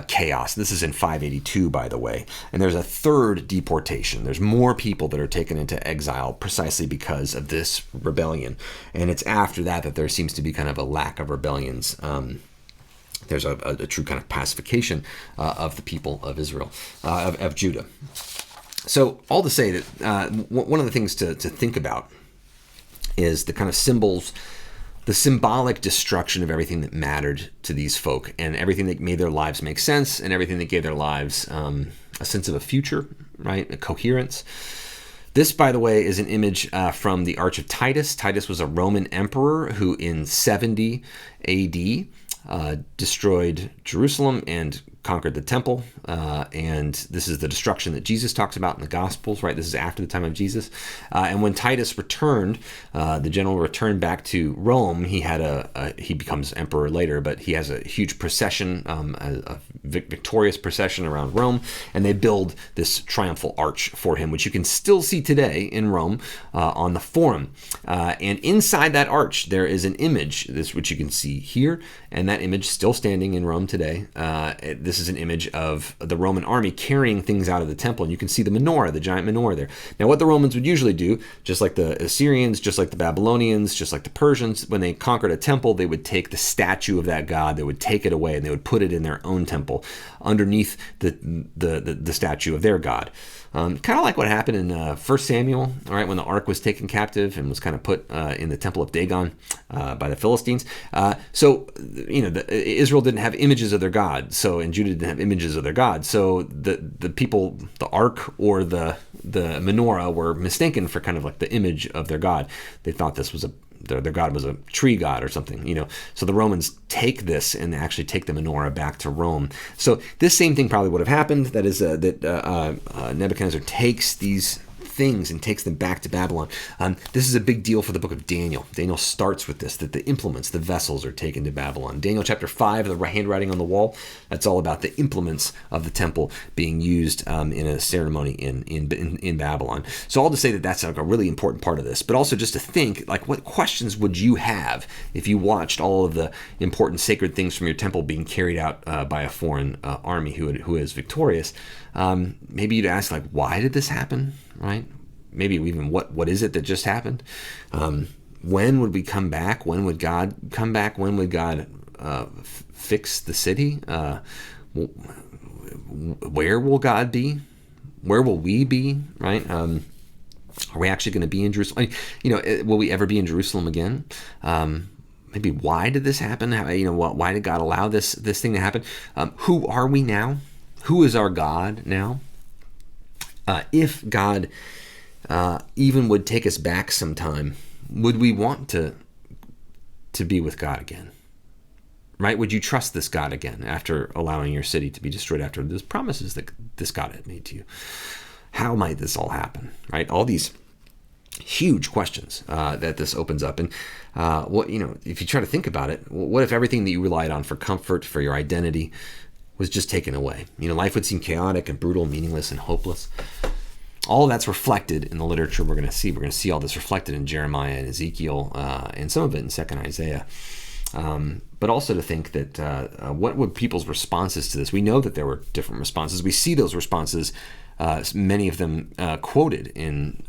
chaos. This is in 582, by the way. And there's a third deportation. There's more people that are taken into exile precisely because of this rebellion. And it's after that there seems to be kind of a lack of rebellions. There's a true kind of pacification of the people of Israel, of Judah. So all to say that one of the things to think about is the kind of symbols, the symbolic destruction of everything that mattered to these folk, and everything that made their lives make sense, and everything that gave their lives a sense of a future, right? A coherence. This, by the way, is an image from the Arch of Titus. Titus was a Roman emperor who in 70 AD destroyed Jerusalem and conquered the temple, and this is the destruction that Jesus talks about in the Gospels, right? This is after the time of Jesus. And when Titus returned, the general returned back to Rome. He becomes emperor later, but he has a huge procession, a victorious procession around Rome, and they build this triumphal arch for him, which you can still see today in Rome on the Forum. And inside that arch, there is an image, which you can see here, and that image still standing in Rome today. This is an image of the Roman army carrying things out of the temple, and you can see the menorah, the giant menorah there. Now, what the Romans would usually do, just like the Assyrians, just like the Babylonians, just like the Persians, when they conquered a temple, they would take the statue of that god, they would take it away, and they would put it in their own temple underneath the statue of their god. Kind of like what happened in 1 Samuel, all right, when the ark was taken captive and was kind of put in the temple of Dagon by the Philistines. So, Israel didn't have images of their God, and Judah didn't have images of their God. So the people, the ark or the menorah were mistaken for kind of like the image of their God. They thought this was their god was a tree god or something, So the Romans take this and actually take the menorah back to Rome. So this same thing probably would have happened. That is Nebuchadnezzar takes these things and takes them back to Babylon. This is a big deal for the book of Daniel. Daniel starts with this, that the implements, the vessels, are taken to Babylon. Daniel chapter 5, the handwriting on the wall, that's all about the implements of the temple being used in a ceremony in Babylon. So all to say that that's like a really important part of this, but also just to think, like, what questions would you have if you watched all of the important sacred things from your temple being carried out by a foreign army who is victorious? Maybe you'd ask, like, why did this happen, right? Maybe even what is it that just happened? When would we come back? When would God come back? When would God fix the city? Where will God be? Where will we be, right? Are we actually going to be in Jerusalem? Will we ever be in Jerusalem again? Maybe why did this happen? Why did God allow this thing to happen? Who are we now? Who is our God now? If God even would take us back sometime, would we want to be with God again? Right? Would you trust this God again after allowing your city to be destroyed, after those promises that this God had made to you? How might this all happen? Right? All these huge questions that this opens up. And if you try to think about it, what if everything that you relied on for comfort, for your identity, was just taken away? Life would seem chaotic and brutal, meaningless and hopeless. All of that's reflected in the literature we're going to see. We're going to see all this reflected in Jeremiah and Ezekiel, and some of it in 2nd Isaiah. But also to think that what would people's responses to this? We know that there were different responses. We see those responses, many of them quoted in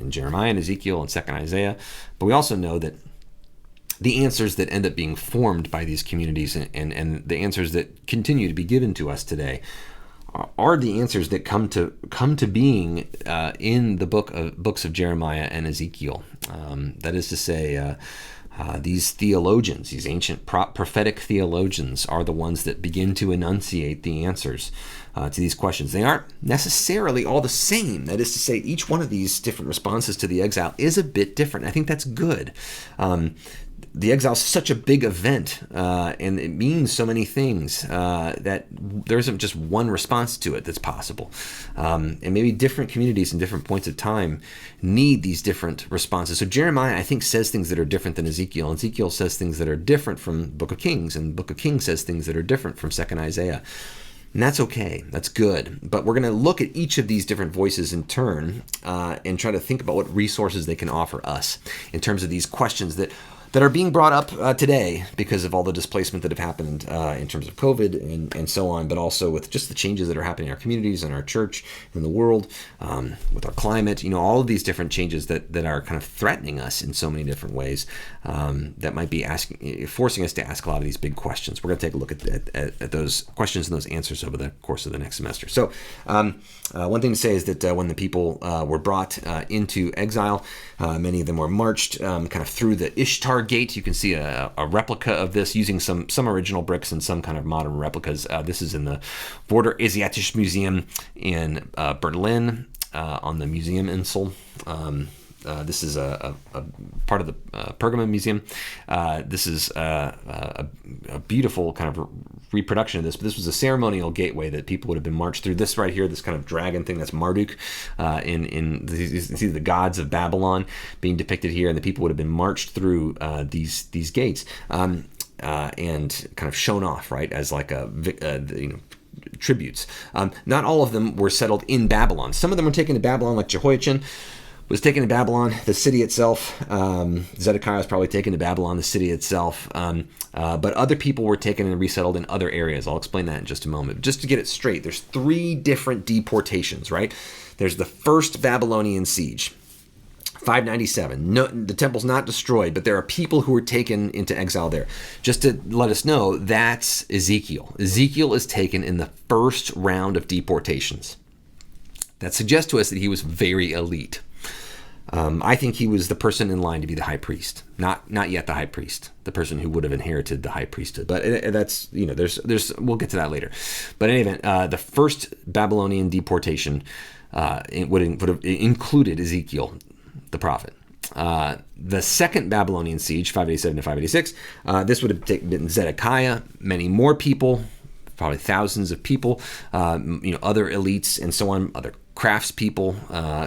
Jeremiah and Ezekiel and 2nd Isaiah. But we also know that the answers that end up being formed by these communities and the answers that continue to be given to us today are the answers that come to being in the books of Jeremiah and Ezekiel. That is to say, these theologians, these ancient prophetic theologians, are the ones that begin to enunciate the answers to these questions. They aren't necessarily all the same. That is to say, each one of these different responses to the exile is a bit different. I think that's good. the exile is such a big event, and it means so many things that there isn't just one response to it that's possible. And maybe different communities and different points of time need these different responses. So Jeremiah, I think, says things that are different than Ezekiel. And Ezekiel says things that are different from Book of Kings, and Book of Kings says things that are different from 2nd Isaiah. And that's okay. That's good. But we're going to look at each of these different voices in turn and try to think about what resources they can offer us in terms of these questions that are being brought up today because of all the displacement that have happened in terms of COVID and so on, but also with just the changes that are happening in our communities and our church and the world, with our climate, all of these different changes that are kind of threatening us in so many different ways that might be forcing us to ask a lot of these big questions. We're going to take a look at those questions and those answers over the course of the next semester. So one thing to say is that when the people were brought into exile, many of them were marched kind of through the Ishtar Gate. You can see a replica of this using some original bricks and some kind of modern replicas. This is in the Border Asiatische Museum in Berlin on the Museum-Insel. This is a part of the Pergamon Museum. This is a beautiful kind of reproduction of this, but this was a ceremonial gateway that people would have been marched through. This right here, this kind of dragon thing, that's Marduk. You see the gods of Babylon being depicted here, and the people would have been marched through these gates and kind of shown off, right, as like tributes. Not all of them were settled in Babylon. Some of them were taken to Babylon, like Jehoiachin was taken to Babylon, the city itself. Zedekiah was probably taken to Babylon, the city itself. But other people were taken and resettled in other areas. I'll explain that in just a moment. Just to get it straight, there's 3 different deportations, right? There's the first Babylonian siege, 597. No, the temple's not destroyed, but there are people who were taken into exile there. Just to let us know, that's Ezekiel. Ezekiel is taken in the first round of deportations. That suggests to us that he was very elite. I think he was the person in line to be the high priest, not yet the high priest, the person who would have inherited the high priesthood. But that's, there's we'll get to that later. But in any event, the first Babylonian deportation would have included Ezekiel, the prophet. The second Babylonian siege, 587 to 586, this would have been Zedekiah, many more people, probably thousands of people, other elites and so on, other craftspeople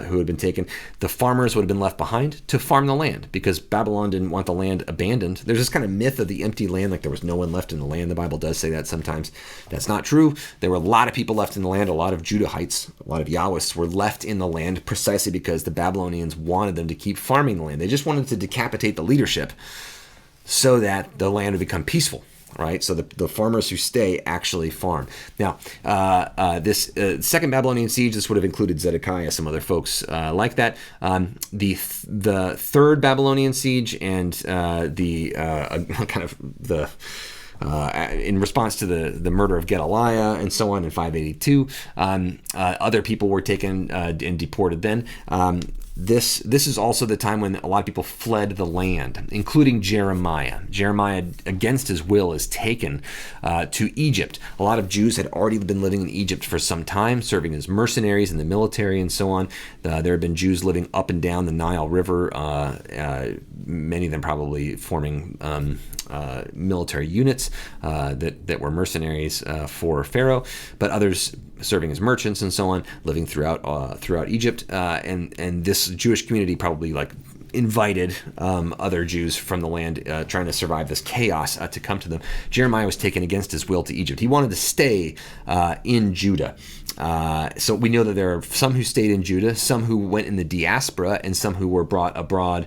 who had been taken. The farmers would have been left behind to farm the land because Babylon didn't want the land abandoned. There's this kind of myth of the empty land, like there was no one left in the land. The Bible does say that sometimes. That's not true. There were a lot of people left in the land. A lot of Judahites, a lot of Yahwists were left in the land precisely because the Babylonians wanted them to keep farming the land. They just wanted to decapitate the leadership so that the land would become peaceful. Right, so the farmers who stay actually farm. Now, this second Babylonian siege, this would have included Zedekiah, some other folks like that. The third Babylonian siege and in response to the murder of Gedaliah and so on in 582, other people were taken and deported then. This is also the time when a lot of people fled the land, including Jeremiah. Jeremiah, against his will, is taken to Egypt. A lot of Jews had already been living in Egypt for some time, serving as mercenaries in the military and so on. There have been Jews living up and down the Nile River, many of them probably forming military units that were mercenaries for Pharaoh, but others serving as merchants and so on, living throughout Egypt, and this Jewish community probably invited other Jews from the land trying to survive this chaos to come to them. Jeremiah was taken against his will to Egypt. He wanted to stay in Judah. So we know that there are some who stayed in Judah, some who went in the diaspora, and some who were brought abroad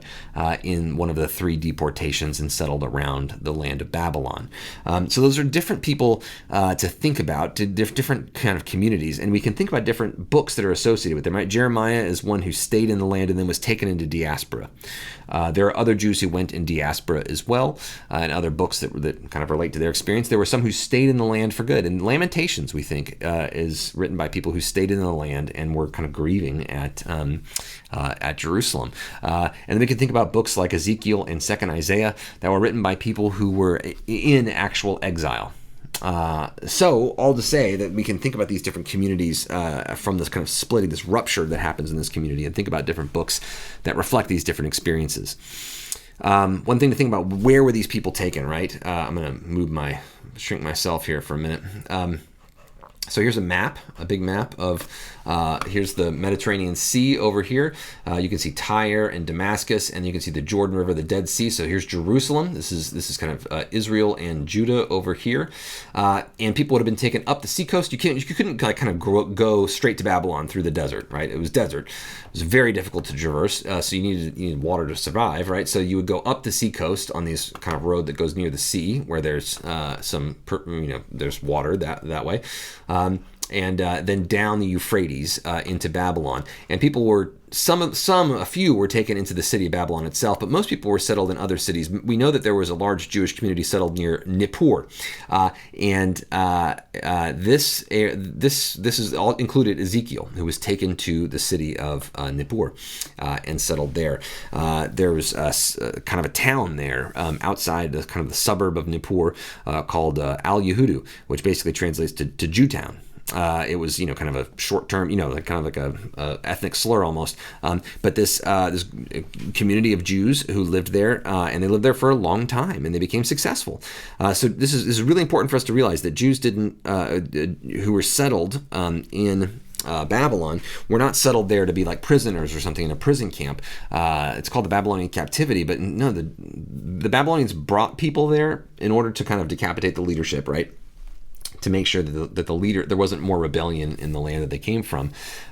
in one of the 3 deportations and settled around the land of Babylon. So those are different people to think about, to different kind of communities, and we can think about different books that are associated with them. Right? Jeremiah is one who stayed in the land and then was taken into diaspora. There are other Jews who went in diaspora as well, and other books that kind of relate to their experience. There were some who stayed in the land for good. And Lamentations, we think, is written by people who stayed in the land and were kind of grieving at Jerusalem. And then we can think about books like Ezekiel and 2nd Isaiah that were written by people who were in actual exile. So all to say that we can think about these different communities from this kind of splitting, this rupture that happens in this community, and think about different books that reflect these different experiences. one thing to think about, where were these people taken, right? I'm going to shrink myself here for a minute. So here's a map, a big map of, here's the Mediterranean Sea over here. You can see Tyre and Damascus, and you can see the Jordan River, the Dead Sea. So here's Jerusalem. This is kind of Israel and Judah over here. And people would have been taken up the seacoast. You couldn't kind of go straight to Babylon through the desert, right? It was desert. It was very difficult to traverse, so you needed water to survive, right? So you would go up the seacoast on these kind of road that goes near the sea, where there's there's water that way. And then down the Euphrates into Babylon. And people were, a few were taken into the city of Babylon itself, but most people were settled in other cities. We know that there was a large Jewish community settled near Nippur. This is all included Ezekiel, who was taken to the city of Nippur and settled there. There was kind of a town there outside the kind of the suburb of Nippur called Al Yehudu, which basically translates to Jewtown. It was, kind of a short term, kind of like a ethnic slur almost. But this community of Jews who lived there, and they lived there for a long time, and they became successful. So this is really important for us to realize that Jews who were settled in Babylon were not settled there to be like prisoners or something in a prison camp. It's called the Babylonian captivity, but no, the Babylonians brought people there in order to kind of decapitate the leadership, right? To make sure that the leader, there wasn't more rebellion in the land that they came from.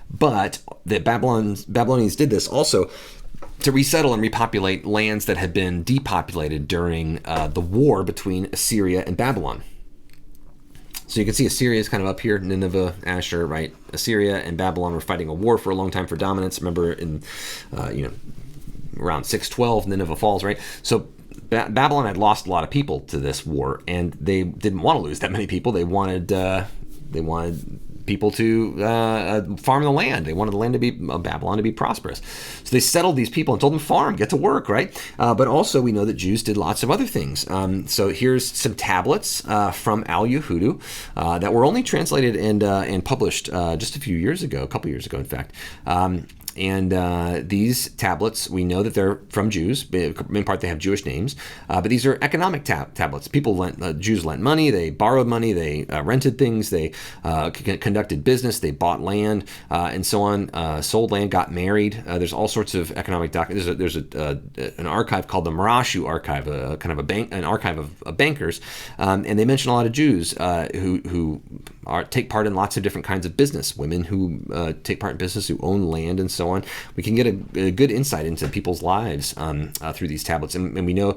But the Babylonians did this also to resettle and repopulate lands that had been depopulated during the war between Assyria and Babylon. So you can see Assyria is kind of up here, Nineveh, Ashur, right? Assyria and Babylon were fighting a war for a long time for dominance. Remember in, around 612, Nineveh falls, right? So Babylon had lost a lot of people to this war, and they didn't want to lose that many people. They wanted people to farm the land. They wanted the land to be Babylon to be prosperous. So they settled these people and told them farm, get to work, right? But also we know that Jews did lots of other things. So here's some tablets from Al Yehudu that were only translated and published just a couple years ago, in fact. And these tablets, we know that they're from Jews. In part, they have Jewish names. But these are economic tablets. Jews lent money. They borrowed money. They rented things. They conducted business. They bought land and so on. Sold land. Got married. There's all sorts of economic documents. There's an archive called the Marashu Archive, an archive of bankers, and they mention a lot of Jews who take part in lots of different kinds of business. Women who take part in business, who own land, and so on. We can get a good insight into people's lives through these tablets, and we know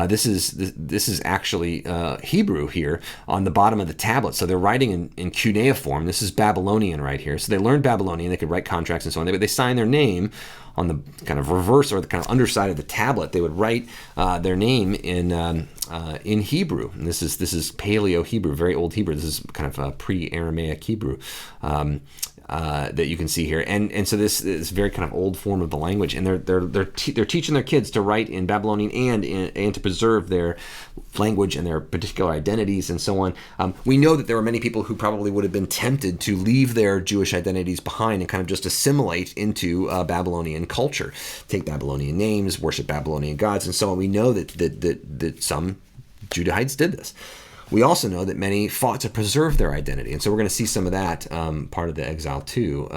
this is actually Hebrew here on the bottom of the tablet. So they're writing in cuneiform. This is Babylonian right here. So they learned Babylonian. They could write contracts and so on. They sign their name on the kind of reverse or the kind of underside of the tablet. They would write their name in Hebrew. And this is Paleo Hebrew, very old Hebrew. This is kind of pre-Aramaic Hebrew. That you can see here, and so this is very kind of old form of the language, and they're teaching their kids to write in Babylonian and to preserve their language and their particular identities and so on. We know that there were many people who probably would have been tempted to leave their Jewish identities behind and kind of just assimilate into Babylonian culture, take Babylonian names, worship Babylonian gods, and so on. We know that some Judahites did this. We also know that many fought to preserve their identity, and so we're going to see some of that part of the exile too,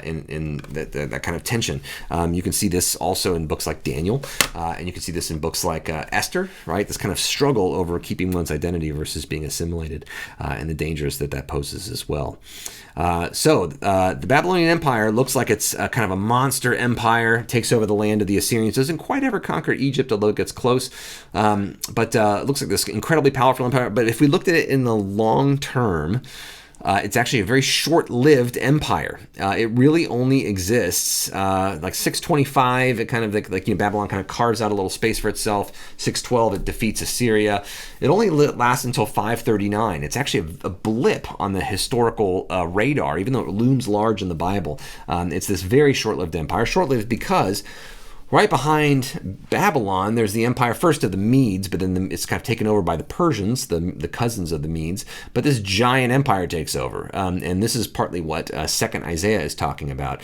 in that kind of tension. You can see this also in books like Daniel, and you can see this in books like Esther, right? This kind of struggle over keeping one's identity versus being assimilated, and the dangers that poses as well. So the Babylonian Empire looks like it's kind of a monster empire, takes over the land of the Assyrians, doesn't quite ever conquer Egypt, although it gets close, but it looks like this incredibly powerful empire. But if we looked at it in the long term, it's actually a very short-lived empire. It really only exists like 625. It kind of like Babylon kind of carves out a little space for itself. 612, it defeats Assyria. It only lasts until 539. It's actually a blip on the historical radar, even though it looms large in the Bible. It's this very short-lived empire. Short-lived because Right behind Babylon, there's the empire first of the Medes, but then it's kind of taken over by the Persians, the cousins of the Medes. But this giant empire takes over, and this is partly what Second Isaiah is talking about.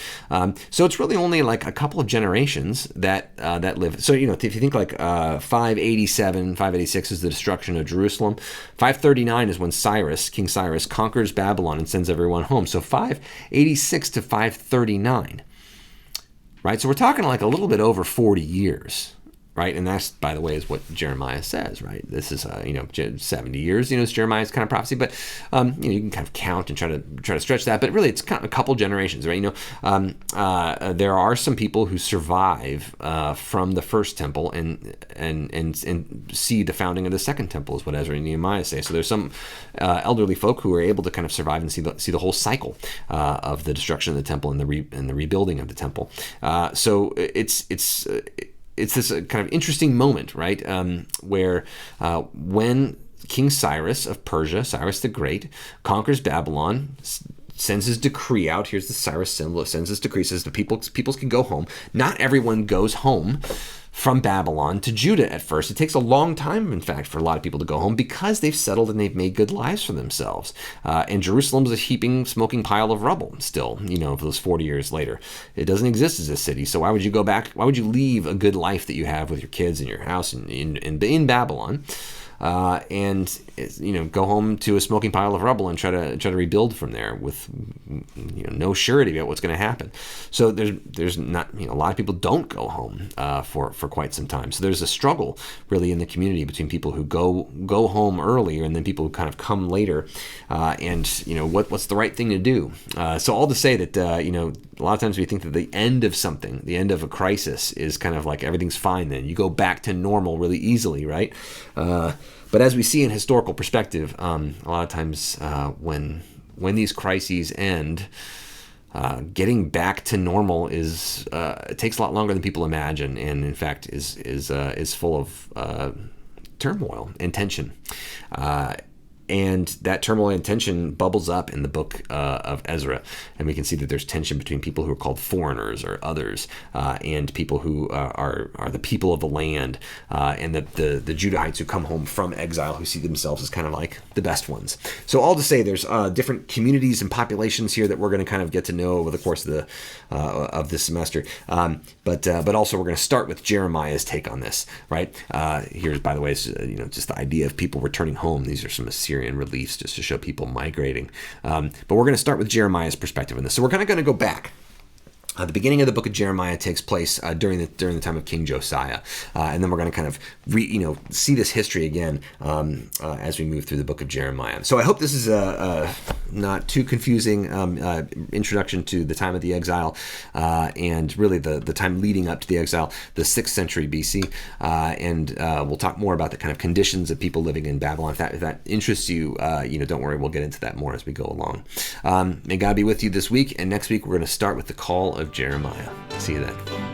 So it's really only like a couple of generations that live. So if you think like 587, 586 is the destruction of Jerusalem. 539 is when King Cyrus conquers Babylon and sends everyone home. So 586 to 539. Right, so we're talking like a little bit over 40 years, right? And that's, by the way, is what Jeremiah says, right? This is 70 years, is Jeremiah's kind of prophecy, but you can kind of count and try to stretch that, but really it's kind of a couple generations, right? There are some people who survive from the first temple and see the founding of the second temple, is what Ezra and Nehemiah say. So there's some elderly folk who are able to kind of survive and see the whole cycle of the destruction of the temple and the rebuilding of the temple. So it's this kind of interesting moment, right, where when King Cyrus of Persia, Cyrus the Great, conquers Babylon, sends his decree out. Here's the Cyrus symbol. Sends his decree, says the peoples can go home. Not everyone goes home from Babylon to Judah at first. It takes a long time, in fact, for a lot of people to go home because they've settled and they've made good lives for themselves. And Jerusalem's a heaping, smoking pile of rubble still, for those 40 years later. It doesn't exist as a city, so why would you go back? Why would you leave a good life that you have with your kids and your house in Babylon? And go home to a smoking pile of rubble and try to rebuild from there with no surety about what's going to happen. So there's not a lot of people don't go home for quite some time. So there's a struggle really in the community between people who go home earlier and then people who kind of come later, and what's the right thing to do. So all to say that a lot of times we think that the end of something, the end of a crisis, is kind of like everything's fine. Then you go back to normal really easily, right? But as we see in historical perspective, a lot of times when these crises end, getting back to normal it takes a lot longer than people imagine, and in fact is full of turmoil and tension. And that turmoil and tension bubbles up in the book of Ezra. And we can see that there's tension between people who are called foreigners or others, and people who are the people of the land, and the Judahites who come home from exile, who see themselves as kind of like the best ones. So all to say, there's different communities and populations here that we're going to kind of get to know over the course of this semester. But also we're going to start with Jeremiah's take on this, right? Here's, by the way, just the idea of people returning home. These are some Assyrian reliefs just to show people migrating. But we're going to start with Jeremiah's perspective on this. So we're kind of going to go back. The beginning of the book of Jeremiah takes place during the time of King Josiah, and then we're going to kind of see this history again as we move through the book of Jeremiah. So I hope this is a not too confusing introduction to the time of the exile, and really the time leading up to the exile, the 6th century BC, and we'll talk more about the kind of conditions of people living in Babylon. If that interests you, don't worry, we'll get into that more as we go along. May God be with you this week, and next week we're going to start with the call of Jeremiah. See you then.